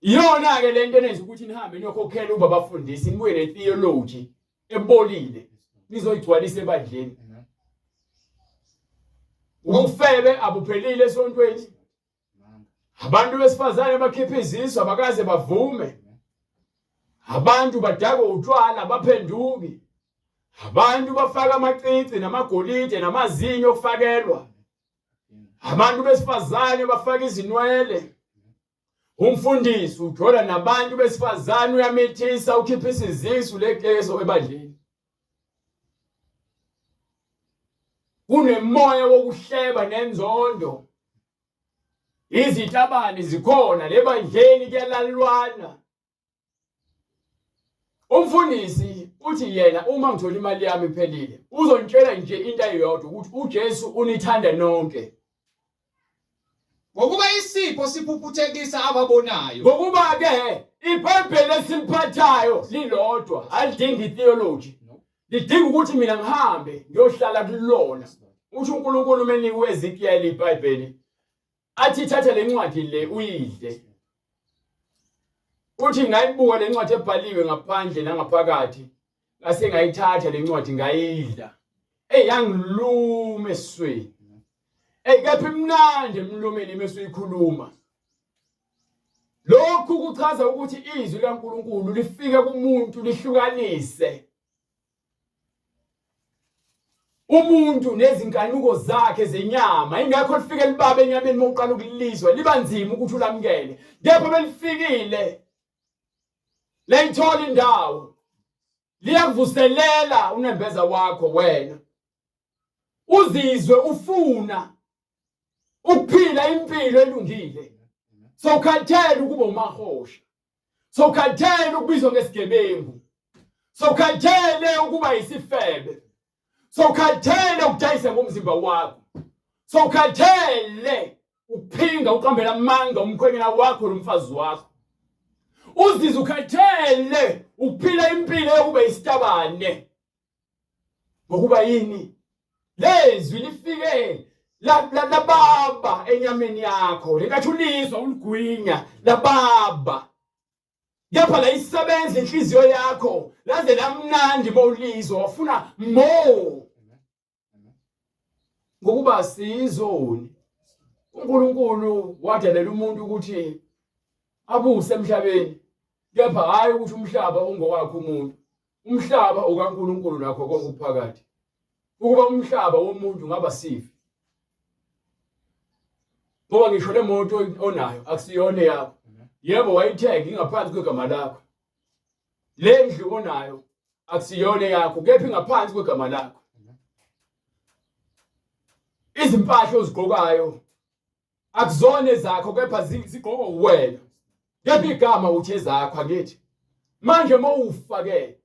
Iyona ke lento enenza ukuthi nihambe niyokhokhela ukuba bafundisi, nibuye netheology ebolile nizoyigcwalisa ebandleni. Ufebe abuphelile esontweni. Abantu besifazane bakhipha izisu abakaze bavume. Abantu badakwa utshwala baphenduki. Abantu bafaka amacici namagolide namazinyo okufakelwa. Abantu besifazane bafaka izinwele. Umfundisi ujola nabantu besifazane uyamithisa ukhipha isizisu lekeso ebandleni. Kunemoya wokuhleba nenzondo. Izitabane zikhona lebandleni kuyalalwana. Umfundisi uthi yena uma ngithola imali yami iphelile, uzontshela nje into eyodwa ukuthi uJesu unithanda nonke. Ngokuba isipho siphuputhekisa ababonayo. Ngokuba ke iBhayibheli esiliphathayo lilodwa, alidingi theology. Lidinga ukuthi mina ngihambe ngiyohlala kulona. Uthi uNkulunkulu umenika uEzekiel iBhayibheli, athi thatha lencwadi le uyidle, uthi ngayibuka lencwadi ebhaliwe ngaphandle nangaphakathi ngase ngayithatha lencwadi ngayidla yangiluma esiswini kepha imnandi emlomeni mesuyikhuluma. Lokhu kuchaza ukuthi izwi laNkulunkulu lifike kumuntu lihlukanise umuntu nezinkanuko zakhe zenyama. Ingakho lifike libaba enyameni mawuqala ukulizwa liba nzima ukuthi ulamukele, kepha belifikile layithola indawo liyakuvuselela unembeza wakho wena uzizwe ufuna ukuphila impilo elungile. Sokhathele ukuba umahosha, sokhathele ukubizwa ngesigebengu, sokhathele ukuba isifebe, sokhathele ukudayisa ngomzimba wakho, sokhathele ukuphinga uqambela amanga umkhwenyana wakho nomfazi wakho, uzizwe ukhathele ukuphila impilo yokuba isitabane. Ngokuba yini? Lezwi lifike lababa enyameni yakho likathulizwa uligwinya lababa, kepha la isebenza inhliziyo yakho laze lamnandi mawulizwa wafuna more. Ngokuba sizoni uNkulunkulu wadalela umuntu ukuthi abuse emhlabeni, kepha hayi ukuthi umhlaba ungowakho umuntu. Umhlaba ukaNkulunkulu nakho konke ukuphakathi. Ukuba umhlaba womuntu ngaba sifi, ngoba ngisho le moto onayo akusiyona yakho. Yebo wayithenga ingaphansi kwegama lakho. Le ndlu onayo akusiyona yakho, kepha ingaphansi kwegama lakho. Izimpahla ozigqokayo akuzona zakho, kepha zigqokwa wena, kepha igama uthi ezakho. Angithi manje mawufa ke,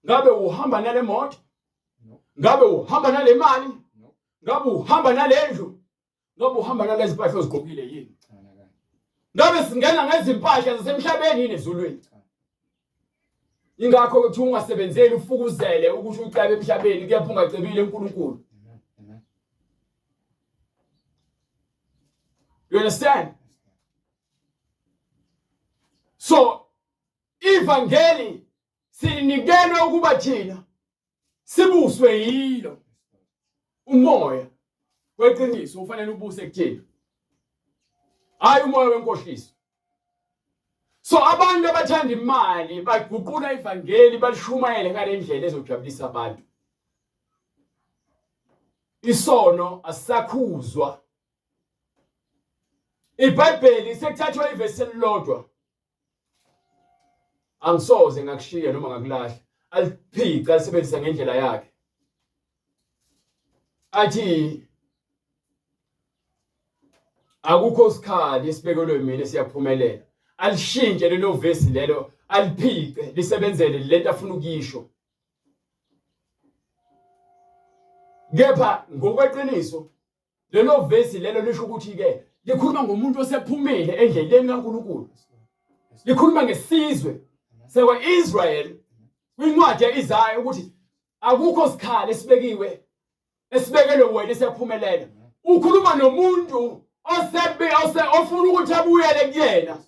ngabe uhamba nale moto? Ngabe uhamba nale mali? Ngabe uhamba nalendlu? Ngabe uhamba nalezi impahla ozigqokile yini? Ngabe singena ngezimpahla zasemhlabeni yini ezulwini? Ingakho ukuthi ungasebenzeli ufukuzele ukuthi ucebe emhlabeni, kepha ungacebile uNkulunkulu. You understand? So ivangeli sinikelwe ukuba thina sibuswe yilo umoya weqiniso. Ufanele ubuse kuthina, hayi umoya wenkohliso. So abantu abathanda imali baguqula ivangeli balishumayele ngale ndlela ezojabulisa abantu. Isono asisakhuzwa. iBhayibheli sekuthathwa ivesi elilodwa, angisoze ngakushiya noma ngakulahla, aliphica alisebenzisa ngendlela yakhe. Athi akukho sikhali esibekelwe mina siyaphumelela. Alishintshe lelo vesi lelo, aliphice lisebenzele lento afuna ukuyisho. Kepha ngokweqiniso lelo vesi lelo lisho ukuthi ke likhuluma ngomuntu osephumile endleleni kaNkulunkulu. Likhuluma ngesizwe sekwa-Israyeli kwincwadi ya-Isaya ukuthi akukho sikhali esibekelwe wena siyaphumelela. Ukhuluma nomuntu ofuna ukuthi abuyele kuyena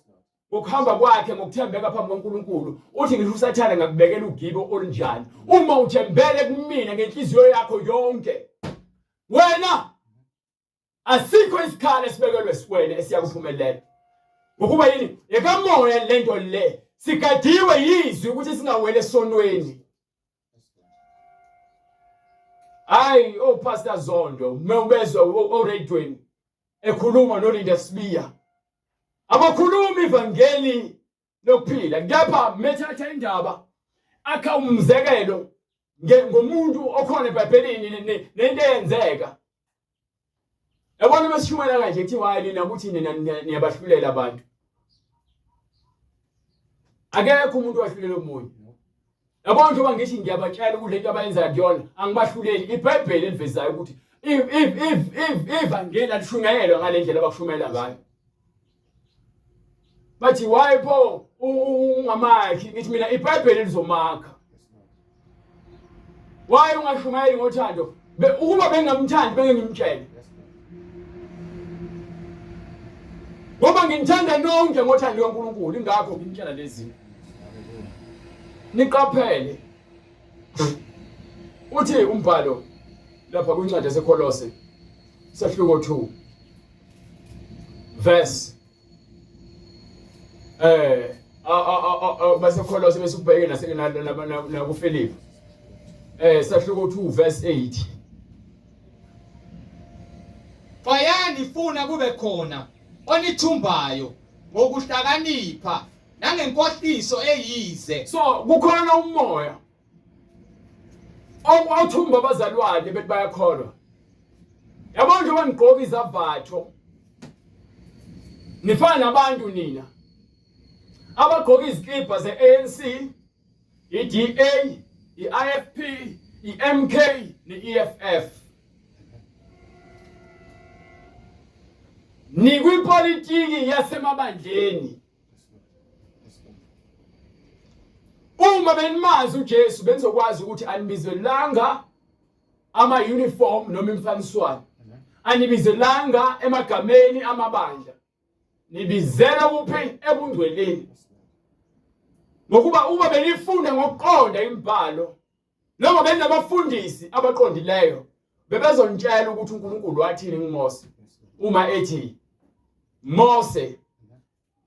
ngokuhamba kwakhe ngokuthembeka phambi kwaNkulunkulu. Uthi ngisho uSathane ngakubekela ugibo olunjani, uma uthembele kumina ngenhliziyo yakho yonke, wena asikho isikhala esibekelwe siwena esiyakuphumelela. Ngokuba yini? Ekamoya lento le sigadiwe yizwi ukuthi singawele esonweni. Hayi Pastor Zondo mewubezwa oradweni ekhuluma noLinda Sibiya, abakhuluma ivangeli lokuphila, kepha methatha indaba akha umzekelo ngomuntu okhona eBhayibhelini nento eyenzeka. Yabona mesishumela kanje kuthiwa hayi nina ukuthi niyabahlulela abantu. Akekho umuntu owahlulela omunye. Yabona njengoba ngithi ngiyabatshela ukuthi lento abayenzayo kuyona angibahluleli. iBhayibheli livezayo ukuthi ivangeli alishunyayelwa ngale ndlela abakushumela ngayo. Bathi why pho ungamakhi? Ngithi mina iBhayibheli lizomakha. Why ungashumayeli ngothando? Ukuba bengamthandi bengimtshela. Ngoba nginithanda nonke ngothando kaNkulunkulu ingakho nginitshela lezi zinto. Niqaphele. Uthi umbhalo lapha kwincwadi yaseKolose sahluko 2 verse baseKolose bese ubheke na kuFilipi sahluko 2 verse 8. Fayani funa kube khona onithumbayo ngokuhlakanipha nangenkohliso eyize. So kukhona umoya awuthumba abazalwane bethi bayakholwa. Yabona nje banigqoka izavatho. Nifana nabantu nina abagqoka izikipa ze-ANC, i-DA, i-IFP, i-MK ne-EFF. Nikwipolitiki yasemabandleni. Uma benimazi uJesu benizokwazi ukuthi anibizelanga ama-uniform noma imfaniswano. Anibizelanga emagameni amabandla. Nibizela kuphi ebungcweleni. Ngokuba uma benifunda ngokuqonda imibhalo noma benabafundisi abaqondileyo bebezonitshela ukuthi uNkulunkulu wathini kuMose uma ethi Mose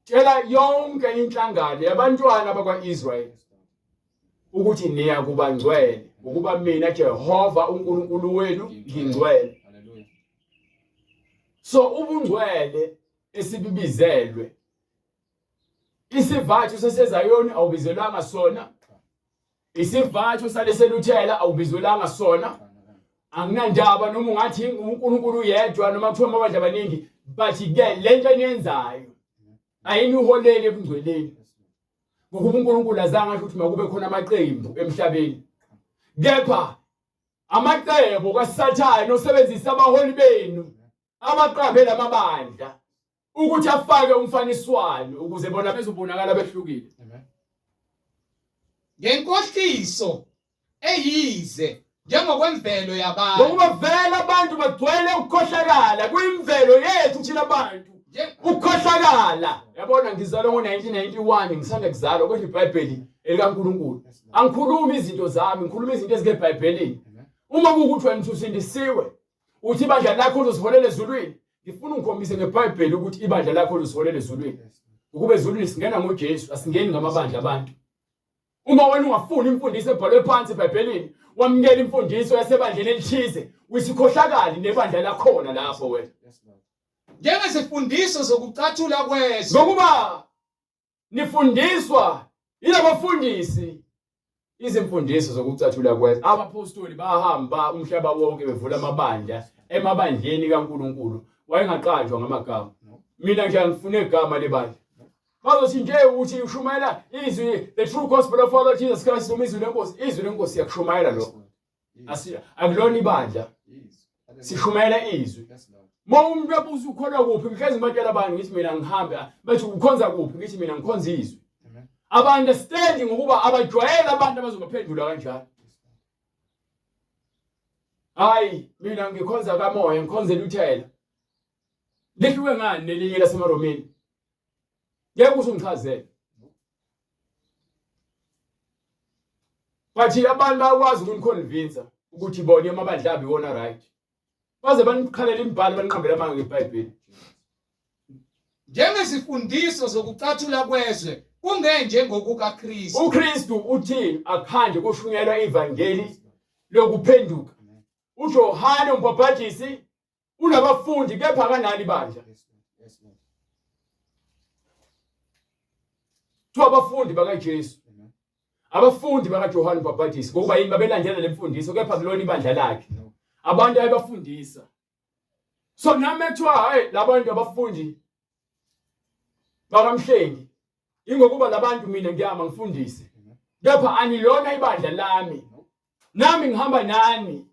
tshela yonke inhlangano yabantwana bakwaIsrayeli ukuthi niya kuba ngcwele ukuba mina Jehova uNkulunkulu wenu ngingcwele. Hallelujah. So ubungcwele esibibizelwe isivathu saseZayoni awubizelwanga sona, isivathu saleseluthela awubizelwanga sona. Anginandaba noma ungathi uNkulunkulu yedwa noma kuthiwa amabandla abaningi, but ke lento eniyenzayo ayiniholele ebungcweleni. Ngokuba uNkulunkulu azange asho ukuthi makube khona amaqembu emhlabeni, kepha amaqembu kaSathane osebenzisa abaholi benu abaqambe lamabandla ukuthi afake umfaniswano ukuze bona bezobonakala behlukile. Ngenkohliso eyize njengokwemvelo yabantu. Ngokuba vele abantu bagcwele ukukhohlakala kwimvelo yethu thina bantu. Ukukhohlakala. Yabona ngizalwa ngo-1991 ngisanda kuzalwa kodwa iBhayibheli elikaNkulunkulu. Angikhulumi izinto zami, ngikhuluma izinto ezikeBhayibhelini. Uma kuwukuthi wena usindisiwe uthi ibandla lakho lizholele ezulwini, ngifuna ungikhombise ngeBhayibheli ukuthi ibandla lakho lizholele ezulwini. Ukube ezulwini singena ngoJesu, asingeni ngamabandla abantu. Uma wena ungafuni imfundiso ebhalwe phansi eBhayibhelini, wamukela imfundiso yasebandleni elithize, uyisikhohlakali nebandla lakhona lapho wena. Njengezifundiso zokucathula kwezwe. Ngokuba nifundiswa yilabafundisi izimfundiso zokucathula kwezwe. Abapostoli bahamba umhlaba wonke bevula amabandla emabandleni kaNkulunkulu. Wayengaqanjwa ngamagama. Mina nje ngifune igama lebandla. Bazothi nje ukuthi ushumayela izwi, the true gospel of our Lord Jesus Christ, noma izwi lenkosi. Izwi lenkosi yakushumayela lokho. Akulona ibandla. Sishumayela izwi. Uma umuntu ebuza ukholwa kuphi, ngihlezi ngibatshela abantu ngithi mina ngihamba, bathi ukhonza kuphi, ngithi mina ngikhonza izwi. Aba-understanding ngokuba abajwayele abantu abazobaphendula kanjalo. Hayi, mina ngikhonza kamoya, ngikhonzela uthela. Lihluke ngani nelinye lasemaromeni? Ngeke usungichazele. Bathi abantu bayakwazi ukuniconvince ukuthi bona amabandla abo iwona right. Baze banikhalela imibhalo baniqambela amanga ngeBhayibheli. Njengezifundiso zokucathula kwezwe kungenje ngokukaKristu. uKristu uthi akuhanje kushunyelwa ivangeli lokuphenduka. uJohane umbhaphathisi unabafundi kepha akanali ibandla. Abafundi bakaJesu, abafundi bakaJohane umbhaphathisi ngoba yini babelandela lemfundiso kepha kulona ibandla lakhe. Abantu ayebafundisa. So nami ekuthiwa hayi labantu abafundi bakamhlengi, ingokuba labantu mina ngiyama ngifundise, kepha anilona ibandla lami. Nami ngihamba nani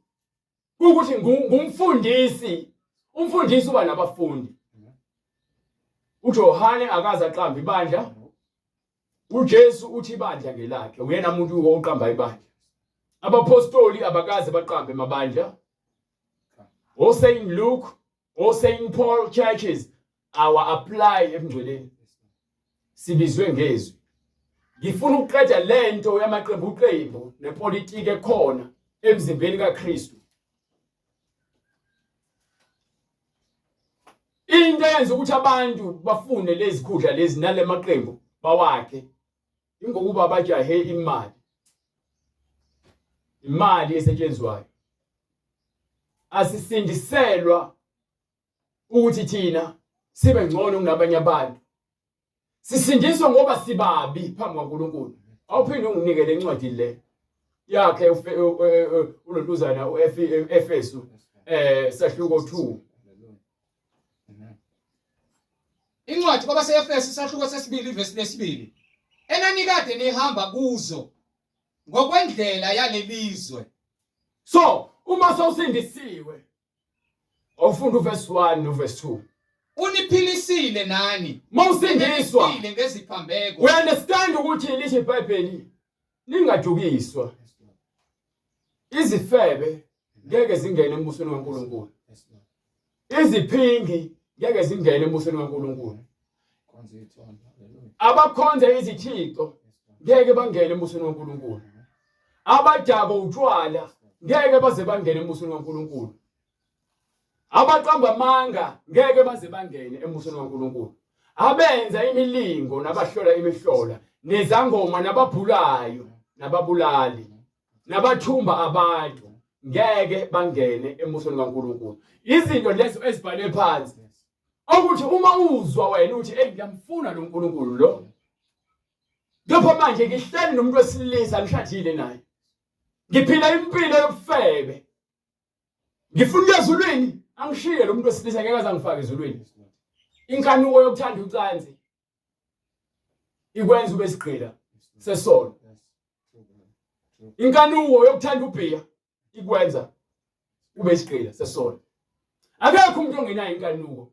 ukuthi ngumfundisi. Umfundisi uba nabafundi. uJohane akaze aqamba ibandla. uJesu uthi ibandla ngelakhe, uyena umuntu oqamba ibandla. Abapostoli abakaze baqambe amabandla. Saint Luke, Saint Paul churches apply emngcweleni. Sibizwe ngezwi. Ngifuna ukuqeda lento yamaqembu nepolitiki ekhona emzimbeni kaKristu. Into eyenza ukuthi abantu bafune lezi khudla lezi nale maqembu bawakhe ingokuba bajahe imali. Imali esetshenzwayo. Asisindiselwa ukuthi thina sibe ngcono kunabanye abantu. Sisindiswa ngoba sibabi phambi kaNkulunkulu. Awuphinde unginikele incwadi le yakhe ulontuzana uEfesu sahluko 2. Incwadi kwabaseEfesu sahluko sesibili verse lesibili. Enanikade nihamba kuzo ngokwendlela yalelizwe. So, uma sawusindisiwe awufunda uverse 1 noverse 2. Uniphilisile nani. Mawusindiswa ngeziphambeko. we understand ukuthi lithi iBhayibheli ningadukiswa. Izifebe ngeke zingene embusweni kaNkulunkulu. Iziphingi ngeke zingene embusweni kaNkulunkulu. Abakhonza izithixo ngeke bangene embusweni kaNkulunkulu. Abadabo utshwala ngeke baze bangene embusweni kaNkulunkulu. Abaqamba amanga ngeke baze bangene embusweni kaNkulunkulu. Abenza imilingo nabahlola imihlola nezangoma nababhulayo nababulali nabathumba abantu ngeke bangene embusweni kaNkulunkulu. Izinto lezo ezibhalwe phansi ukuthi uma uzwa wena uthi ngiyamfuna lo uNkulunkulu lo. Ngapha manje ngihleli nomuntu wesilisa ngishadile naye. Ngiphila impilo yobufebe. Ngifuna ukuya ezulwini, angishiye lo muntu wesilisa ngeke aze angifake ezulwini. Inkanuko yokuthanda ucansi ikwenza ube sigqila sesono. Inkanuko yokuthanda ubhiya ikwenza ube isigqila sesono. Akekho umuntu ongenayo inkanuko.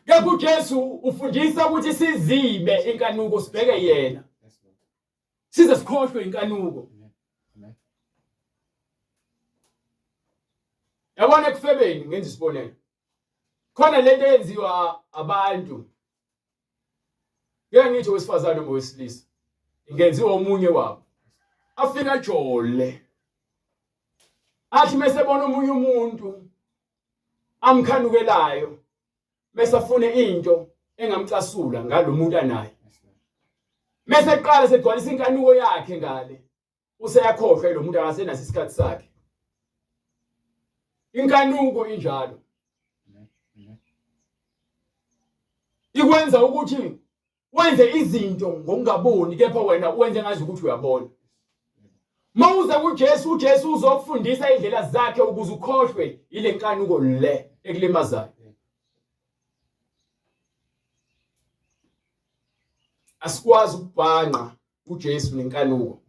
Kepha uJesu ufundisa ukuthi sizibe inkanuko sibheke yena. Size sikhohlwe inkanuko. Yabona ekufebeni ngenza isibonelo. Khona lento eyenziwa abantu. Ngeke ngithi wesifazane noma wesilisa. Ingenziwa omunye wabo. Afika jole. Athi mesebona omunye umuntu amkhanukelayo bese afune into engamcasula ngalomuntu anaye. Mase eqala segcwalisa inkanuko yakhe ngale. Useyakhohlwa lo muntu akasenaso isikhathi sakhe. Inkanuko injalo. Ikwenza ukuthi wenze izinto ngokungaboni kepha wena wenze ngazi ukuthi uyabona. Mawuze kuJesu, uJesu uzokufundisa indlela zakhe ukuze ukhohlwe ile nkanuko le ekulimazayo. Asikwazi ukubhanqa uJesu nenkanuko.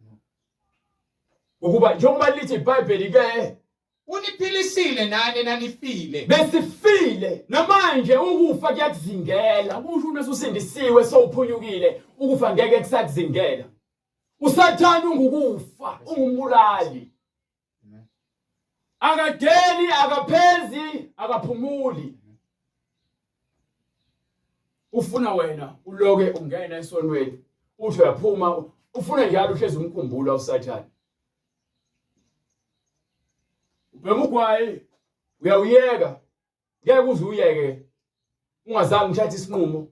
Ukuba njengoba lithi iBhayibheli ke Uniphilisile nani nanifile. besifile namanje ukufa kuyakuzingela. Kusho uma ususindisiwe sowuphunyukile ukufa ngeke kusakuzingela. Usathana ungukufa, ungumbulali. Akadeli, akaphezi, akaphumuli. Ufuna wena uloke ungena esonweni. Uthi uyaphuma, ufuna njalo uhlezi umkhumbula usathana. Ubemugwayi uyawuyeka. Ngeke uze uyeke. Ungazange uthathe isinqumo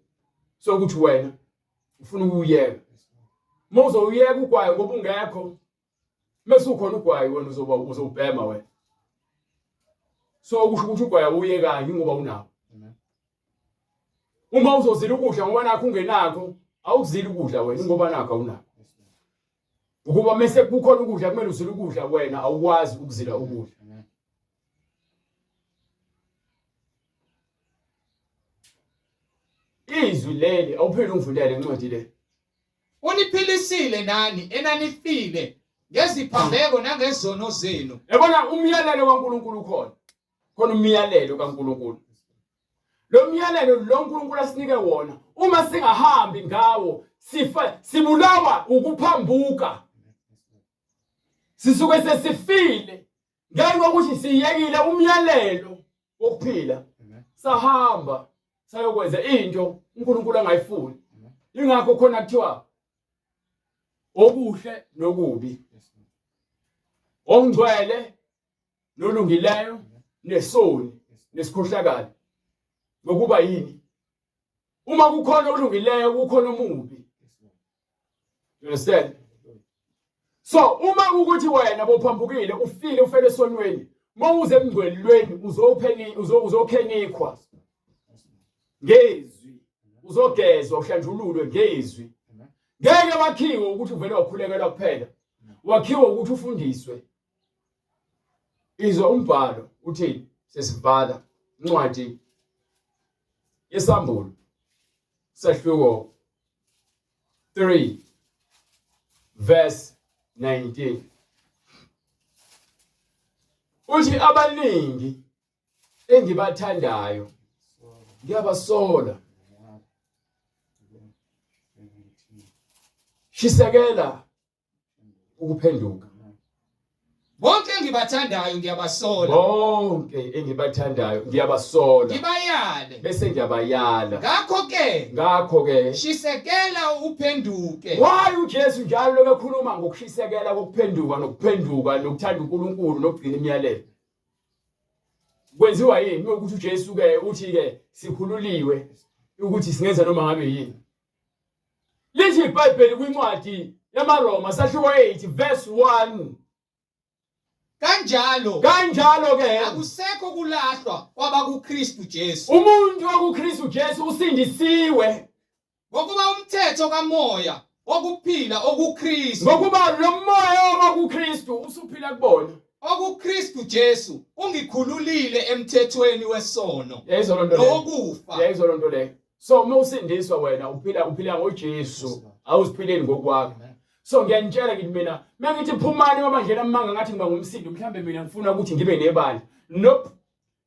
sokuthi wena ufuna ukuyeka. Mawuze uyeka ugwayi ngoba ungekho. Mase ukhona ugwayi wena uzobhema wena. So kusho ukuthi ugwayi uyekayo ngoba unawo. Uma uzozila ukudla ngoba nakho ungenakho, awuzili ukudla wena ngoba nakho awunakho. Ukuba mase kukhona ukudla kumele uzile ukudla wena awukwazi ukuzila ukudla. Izwi leli awuphinde ungifundele incwadi le. Uniphilisile nani enanifile ngeziphambeko nangezono zenu. Yabona umyalelo kaNkulunkulu khona. Khona umyalelo kaNkulunkulu. Lo myalelo lo uNkulunkulu asinike wona uma singahambi ngawo sibulawa ukuphambuka. Sisuke sesifile ngenxa ukuthi siyekile umyalelo wokuphila. Sahamba sayokwenza into uNkulunkulu angayifuni. Ingakho khona kuthiwa okuhle nokubi, ongcwele nolungileyo nesoni nesikhohlakala. Ngokuba yini? Uma kukhona olungileyo kukhona omubi. You understand? So uma ukuthi wena bophambukile ufile ufele esonweni, mawuze emngcwelweni uzokhenikwa ngezwi, uzogezwa uhlanjululwe ngezwi. Ngeke wakhiwe ukuthi uvele wakhulekelwa kuphela, wakhiwe ukuthi ufundiswe. Izwa umbhalo uthini? Sesivala incwadi yesambulo sahluko 3 verse 19. Uthi abaningi engibathandayo ngiyabasola, shisekela ukuphenduka. Bonke engibathandayo ngiyabasola. Bonke engibathandayo ngiyabasola. Ngibayale. Bese ngiyabayala. Ngakho ke shisekela uphenduke. Why uJesu njalo lokukhuluma ngokushisekela kokuphenduka nokuthanda uNkulunkulu nokugcina imiyalelo? Kwenziwa yini ukuthi uJesu ke uthi ke sikhululiwe ukuthi singenza noma ngabe yini? Lithi iBhayibheli kwincwadi yamaRoma sahluko 8 verse 1. Kanjalo ke akusekho kulahlwa kwaba kuKristu Jesu. Umuntu wakuKristu Jesu usindisiwe ngokuba umthetho kamoya wokuphila okuKristu. Ngokuba lo moya wakuKristu usuphila kubona. OkuKristu Jesu ungikhululile emthethweni wesono nokufa. Yayizwa lonto le. So uma usindiswa wena uphila ngoJesu, awuziphileni ngokwakho. So ngiyanitshela ngithi mina mengithi phumani wamandlela amanga ngathi ngiba ngumsindi mhlambe mina ngifuna ukuthi ngibe nebandla. Nope.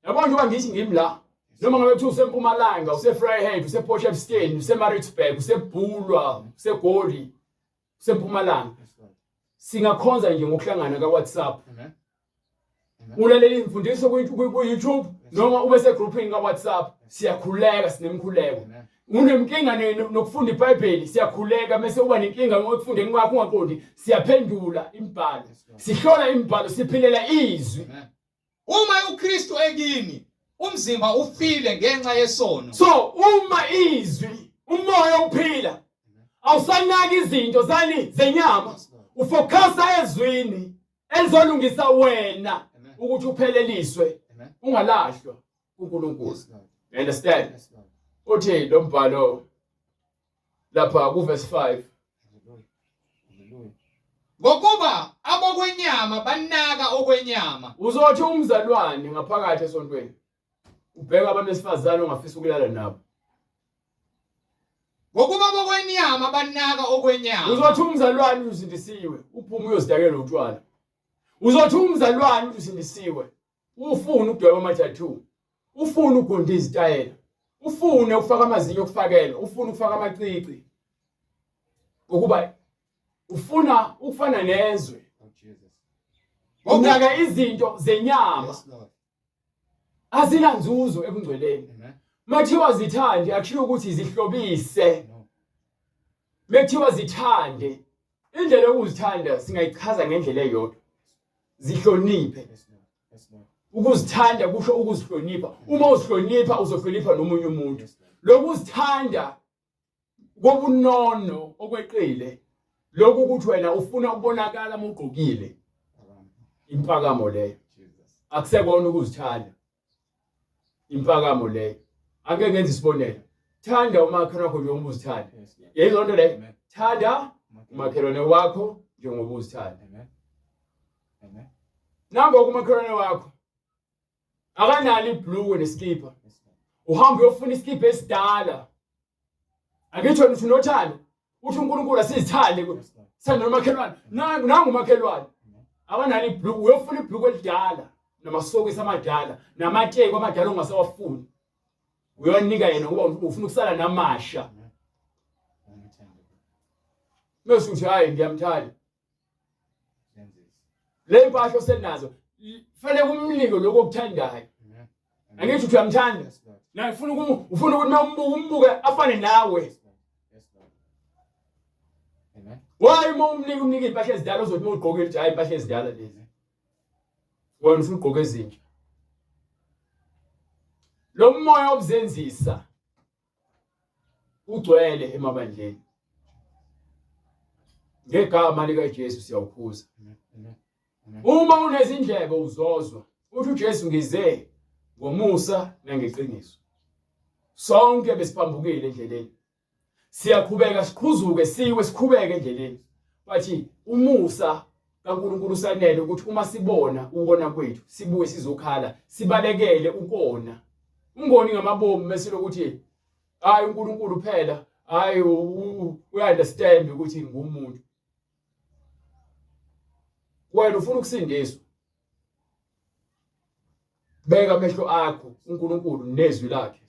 Yabona njengoba ngithi ngimi la noma ngabe kuthi useMpumalanga, useVryheid, usePotchefstroom, useMaritzburg, useBhulwa, useGoli, useMpumalanga. Singakhonza nje ngokuhlangana kaWhatsApp. Ulalela imfundiso ku-YouTube noma ube segroupini kaWhatsApp, siyakhuleka sinemkhuleko. Unemkinga nokufunda iBhayibheli, siyakhuleka. Mase uba nenkinga ngokufundeni kwakho ungaqondi, siyaphendula imibhalo, sihlola imibhalo, siphilela izwi. Uma uKristu ekini, umzimba ufile ngenxa yesono. So uma izwi, umoya uphila, awusanaki izinto zani zenyama, ufocusa ezwini elizolungisa wena ukuthi upheleliswe, ungalahlwa kuNkulunkulu. You understand? Uthi lo mbhalo lapha ku verse 5. Ngokuba abokwenyama banaka okwenyama. Uzothi umzalwane ngaphakathi esontweni ubheka abantu besifazane ongafisa ukulala nabo. Ngokuba abokwenyama banaka okwenyama. Uzothi umzalwane usindisiwe uphume uyozidakela utshwala. Uzothi umzalwane usindisiwe ufuna ukudweba ama-tattoo, ufuna ugonda izitayela, ufune ukufaka amazinyo okufakela, ufuna ukufaka amacici. Ukuba ufuna ukufana nezwe. Unaka izinto zenyama. Azina nzuzo ekungcweleni. Mathiwa zithande akushiyo ukuthi zihlobise. Methiwa zithande, indlela yokuzithanda singayichaza ngendlela eyodwa. Zihloniphe. Ukuzithanda kusho ukuzihlonipha. Uma uzihlonipha uzohlonipha nomunye umuntu. Lokuzithanda kobunono okweqile, lokhu ukuthi wena ufuna ukubonakala mugqokile, impakamo leyo. Akusekona ukuzithanda. Impakamo leyo. Ake ngenze isibonelo. Thanda umakhelwane wakho njengoba uzithanda. Yayizwa into leyo. Thanda umakhelwane wakho njengoba uzithanda. Amen. Nanga umakhelwane wakho akanalo ibhluku neskipa. Uhamba uyofuna iskipa esidala. Angitsho nithi unothando. Uthi uNkulunkulu asizithande sithanda nomakhelwane. Nangu umakhelwane. Akanalo ibhluku, uyofuna ibhluku elidala namasokisi amadala namateki amadala ongasawafuni. Uyonika yena ngoba ufuna ukusala namasha. Mase uthi hayi ngiyamthanda. Le mpahla osenazo fanele kumnike lokho okuthandayo. Angithi uyamthanda. Na ufuna ukuthi umbuke afane nawe. Amen. Why umnika impahla ezidala uzothi ugqoke hayi impahla ezidala lezi. Wena ufuna ugqoke ezintsha. Lo moya obuzenzisa ugcwele emabandleni. Ngegama lika Jesu siyawukhuza. Uma unezindlebe uzozwa uthi uJesu ngize ngomusa nangeqiniso. Sonke besiphambukile endleleni. Siyaqhubeka siqhuzuke siqhubeke endleleni. Bathi umusa kaNkulunkulu usanele ukuthi uma sibona ukona kwethu sibuye sizokhala sibalekele ukona. Ungoni ngamabomu bese lokuthi hayi uNkulunkulu phela hayi understand ukuthi ngumuntu. Wena ufuna ukusindiswa. Beka amehlo akho uNkulunkulu nezwi lakhe.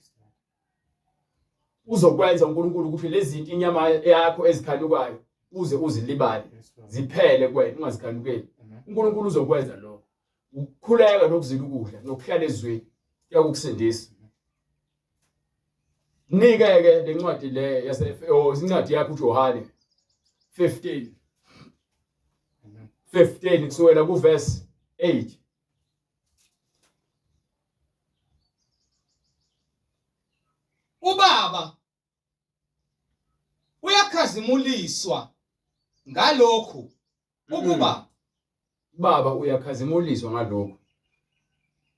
Uzokwenza uNkulunkulu ukuthi lezi zinto inyama yakho ezikhanukayo uze uzilibale ziphele kuwena ungazikhanukeli. uNkulunkulu uzokwenza lokho. Ukukhuleka nokuzila ukudla nokuhlala ezweni kuyakusindisa. Nika-ke le ncwadi le incwadi yakho uJohane 15 kusukela kuverse 8. Ubaba uyakhazimuliswa ngalokhu ukuba Baba uyakhazimuliswa ngalokho.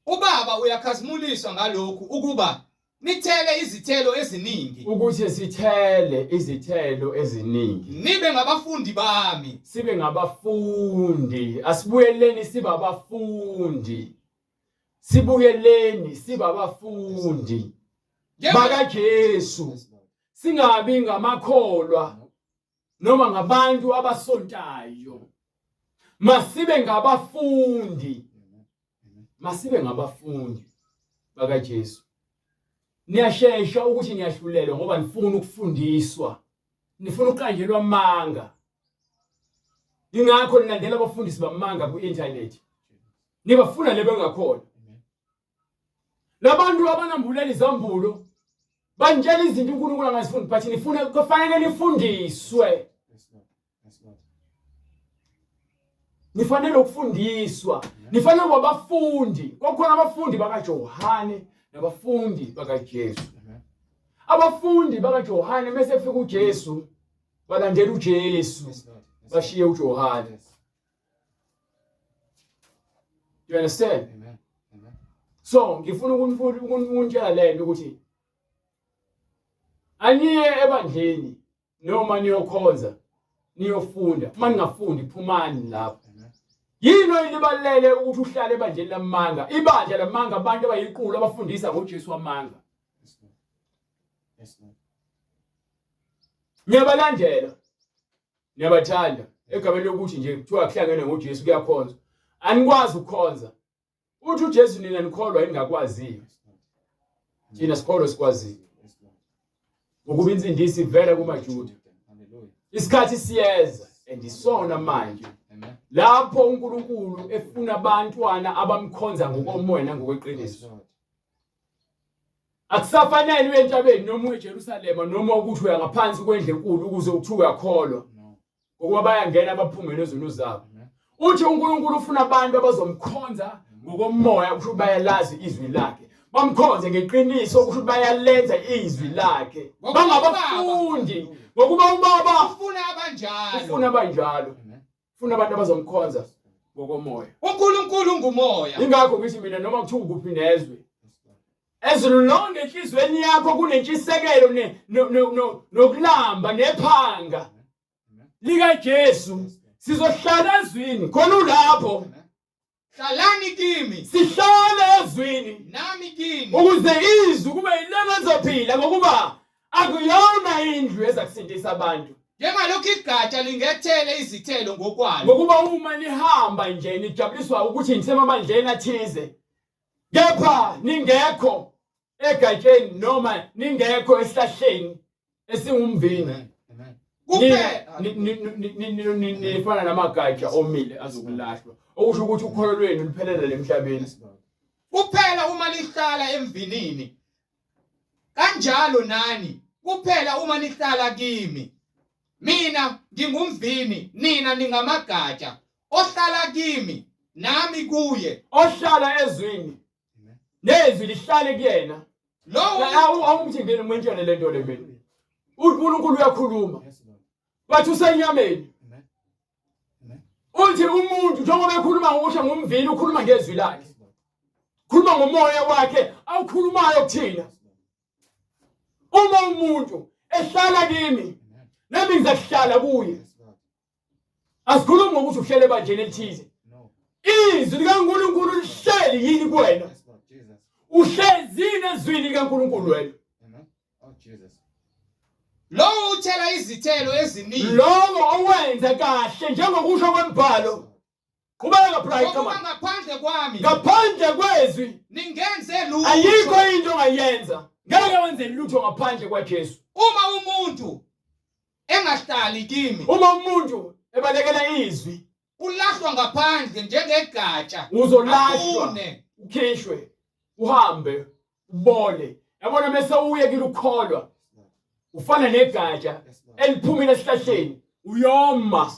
Ubaba uyakhazimuliswa ngalokhu ukuba nithele izithelo eziningi. Ukuthi sithele izithelo eziningi. Nibe ngabafundi bami. Sibe ngabafundi. Asibuyeleni sibe abafundi. Sibuyeleni sibe abafundi. Baka Jesu. Singabi ngamakholwa noma ngabantu abasontayo. Masibe ngabafundi. Masibe ngabafundi baka Jesu. Niyashesha ukuthi niyahlulelwa ngoba nifuna ukufundiswa. Nifuna uqanjelwa amanga. Ingakho nilandela abafundisi bamanga ku internet. Nibafuna lebengakhona. Labantu abanambulela izambulo banjela izinto uNkulunkulu angazifundi but nifuna kufanele nifundiswe. Nifanele ukufundiswa. Nifanele wabafundi. Kokhona abafundi baka Johane nabafundi baka Jesu. Abafundi baka Johane bese efika uJesu balandela uJesu bashiye uJohane. You understand? So ngifuna ukunitshela lento ukuthi aniye ebandleni noma niyokhonza niyofunda uma ningafundi phumani lapho. Yini elibalele ukuthi uhlale ebandleni lamanga? Ibandla lamanga abantu abayiqulu abafundisa ngoJesu wamanga. Niyabalandela. Niyabathanda. Egameni lokuthi nje kuthiwa kuhlangene ngoJesu kuyakhonza. Anikwazi ukukhonza. Uthi uJesu nina nikholwa engakwaziyo. Thina sikholwa sikwaziyo. Ngokuba insindisi ivela kumaJuda. Isikhathi siyeza andisona manje. Lapho uNkulunkulu efuna abantwana abamkhonza ngokomoya nangokweqiniso. Akusafanele uye entabeni noma eJerusalema noma ukuthi uya ngaphansi kwendle enkulu ukuze uthuke yakholwa. Ngokuba bayangena abaphumele ezono zabo. Uthi uNkulunkulu ufuna abantu abazomkhonza ngokomoya ukuthi bayalazi izwi lakhe. Bamkhonze ngeqiniso ukuthi bayalenza izwi lakhe. Bangabafundi ngokuba ubaba ufuna abanjalo. Ufuna abantu abazomkhonza ngokomoya. uNkulunkulu ngumoya. Ingakho ngithi mina noma kuthiwa kuphi nezwe. Ezilonke enhlizweni yakho kunentshisekelo nokulamba nephanga lika Jesu sizohlala ezwini khona ulapho. Hlalani kimi. Sihlale ezwini Nami kini. ukuze izwi kube yilona ezophila ngokuba akuyona indlu ezakusindisa abantu. Njengalokhu igatsha lingethele izithelo ngokwalo. Ngokuba uma nihamba nje nijabuliswa ukuthi nisemabandleni athize. Kepha ningekho egatsheni noma ningekho esihlahleni esingumvini. Kuphela Nifana namagatsha omile azokulahlwa. Okusho ukuthi ukholo lwenu liphelele emhlabeni. kuphela uma lihlala emvinini. Kanjalo nani kuphela uma nihlala kimi. Mina ngingumvini, nina ningamagatsha. Ohlala kimi nami kuye. Ohlala ezwini nezwi lihlale kuyena. Lo Awukuthi ngene umentshele lento le mina. uNkulunkulu uyakhuluma. Bathi usenyameni. Uthi umuntu njengoba ekhuluma ngokusha ngomvini ukhuluma ngezwi lakhe. Khuluma ngomoya wakhe awukhulumayo kuthina. Uma umuntu ehlala kimi nami ngizahlala kuye. Asikhulumi ngokuthi uhlele ebanjeni elithize. Izwi likaNkulunkulu lihleli yini kuwena? Uhlezini ezwini likaNkulunkulu wena. lo uthela izithelo eziningi. Lokho owenza kahle njengokusho kwembhalo. Qhubeka Brian, come Ngoba on. ngaphandle kwami Ngaphandle kwezwi ningenze lutho. ayikho into ongayenza. Ngeke wenze lutho ngaphandle kwaJesu. Uma umuntu engahlali kimi Uma umuntu ebalekela izwi ulahlwa ngaphandle njengegatsha. uzolahlwa, Apune. ukhishwe, uhambe, ubole. Yabona mase uyekile ukukholwa. Ufana negatsha eliphumile esihlahleni. Uyoma.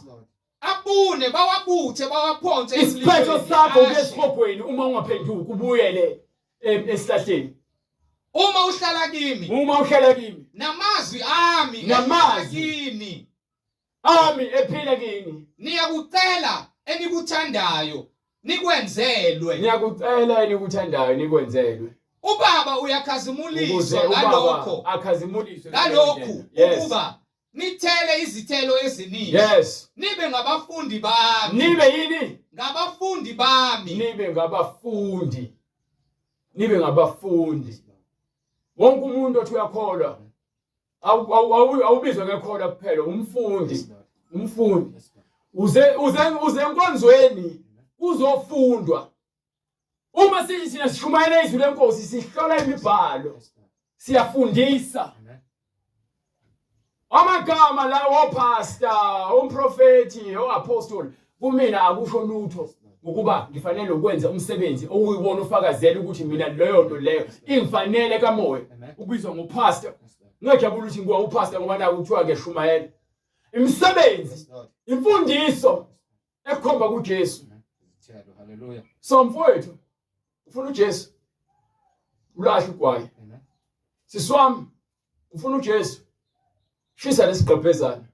Abune bawabuthe bawaphonse Isiphetho sakho ashe. ngesihobweni uma ungaphenduka ubuyele esihlahleni. Uma uhlala kimi Uma uhlala kimi namazwi ami Namazwi. kini ami ephila kini. niyakucela enikuthandayo nikwenzelwe. Ngiyakucela enikuthandayo nikwenzelwe. Ubaba Ukuze uyakhazimuliswa ubaba ngalokho akhazimuliswe ngalokhu Yes. ukuba nithele izithelo eziningi. Yes. Nibe ngabafundi bami. Nibe yini? Ngabafundi bami. Nibe ngabafundi. Nibe ngabafundi. Wonke umuntu othi uyakholwa awubizwa ngekholwa kuphela umfundi. Umfundi. Uze enkonzweni uzofundwa. Uma sithi sina sishumayela izwi lenkosi sihlola imibhalo. Siyafundisa. Amagama la opastor, umprofeti, oapostoli kumina akusho lutho ukuba ngifanele ukwenza umsebenzi okuyiwona ufakazela ukuthi mina leyo nto leyo ingifanele kamoya ubizwa ngopastor. Ngejabula ukuthi ngiwa upastor ngoba naku kuthiwa ngeshumayela. Imisebenzi, imfundiso ekhomba kuJesu. Hallelujah. So mfowethu ufuna uJesu ulahle ugwaye. Siswami ufuna uJesu. Shisa lesigqebhezana.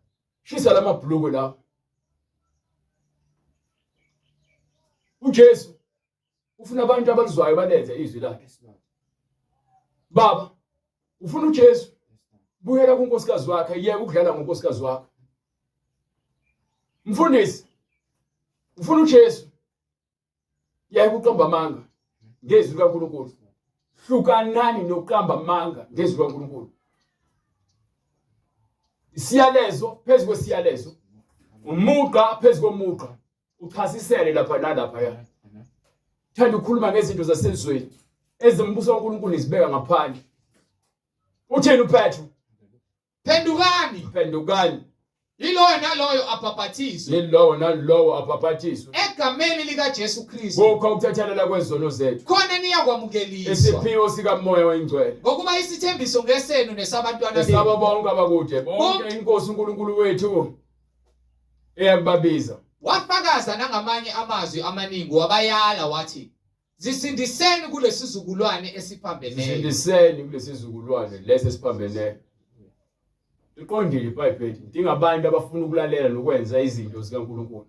Shisa lamabhuluku lawo. uJesu ufuna abantu abalizwayo balenze izwi lakhe. Baba ufuna uJesu buyela kunkosikazi wakhe yeke ukudlala ngonkosikazi wakhe. Mfundisi ufuna uJesu yeke uqamba amanga ngezwi kaNkulunkulu. Hlukanani nokuqamba amanga ngezwi kaNkulunkulu. Isiyalezo phezu kwesiyalezo. Umuqa phezu komuqa. Uchasisele lapha nalapha ya. Thanda ukukhuluma ngezinto zasezweni ezimbuso kaNkulunkulu izibeka ngaphandle. Utheni uPetro? Phendukani. Phendukani. Yiloyo naloyo apapathiswe Yilowo nalowo apaphathiswe. egameni likaJesu Kristu. Ngokho ukuthathelela kwezono zethu. Khona niyakwamukeliswa. Isiphiwo sikaMoya oyingcwele. Ngokuba isithembiso ngesenu nesabantwana Esaba benu. bonke abakude bonke inkosi uNkulunkulu wethu eyababiza. Wafakaza nangamanye amazwi amaningi wabayala wathi zisindiseni kulesizukulwane esiphambeneyo. Sisindiseni kulesizukulwane lesi esiphambeneyo. Iqondile iBhayibheli idinga abantu abafuna ukulalela nokwenza izinto zikaNkulunkulu.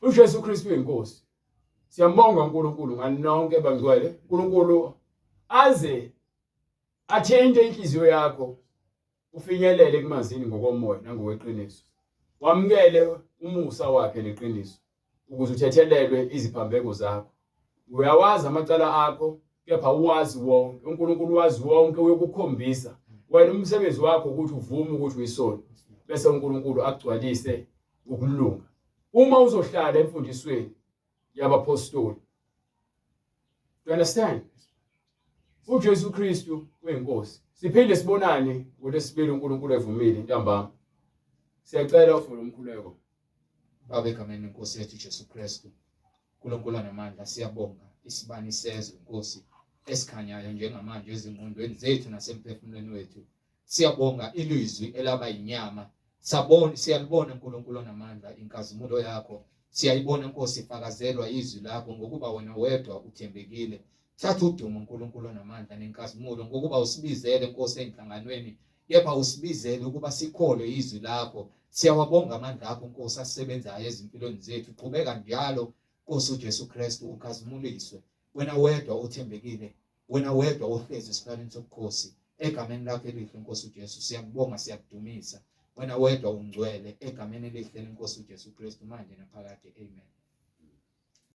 uJesu Kristu uyinkosi. Siyambonga uNkulunkulu ngani nonke bangcwele. uNkulunkulu aze athinte inhliziyo yakho ufinyelele kumazini ngokomoya nangokweqiniso. Wamukele umusa wakhe neqiniso ukuze uthethelelwe iziphambeko zakho. Uyawazi amacala akho kepha uwazi wonke. uNkulunkulu wazi wonke uyokukhombisa wena umsebenzi wakho ukuthi uvume ukuthi uyisona. Bese uNkulunkulu agcwalise ukulunga. Uma uzohlala emfundisweni yabapostoli. You understand? uJesu Kristu uyinkosi. Siphinde sibonane ngoLwesibili uNkulunkulu evumile ntambama. Siyacela ufuna umkhuleko. Baba egameni lenkosi yethu Jesu Kristu. uNkulunkulu namandla siyabonga isibani sezwe Nkosi. esikhanyayo njengamanje ezingqondweni zethu nasemphefumulweni wethu. Siyabonga ilizwi elaba inyama. Siyalibona uNkulunkulu onamandla inkazimulo yakho. Siyayibona Nkosi ifakazelwa izwi lakho ngokuba wena wedwa uthembekile. Thatha udumo uNkulunkulu onamandla nenkazimulo ngokuba usibizele Nkosi enhlanganweni, yepha usibizele ukuba sikholwe izwi lakho. Siyawabonga amandla akho Nkosi asebenzayo ezimpilweni zethu. Qhubeka njalo Nkosi uJesu Kristu ukazimuliswe. Wena wedwa uthembekile, wena wedwa ohlezi esihlalweni sobukhosi. Egameni lakho elihle Nkosi uJesu siyakubonga, siyakudumisa. Wena wedwa ungcwele, egameni elihle leNkosi uJesu Kristu manje naphakade. Amen.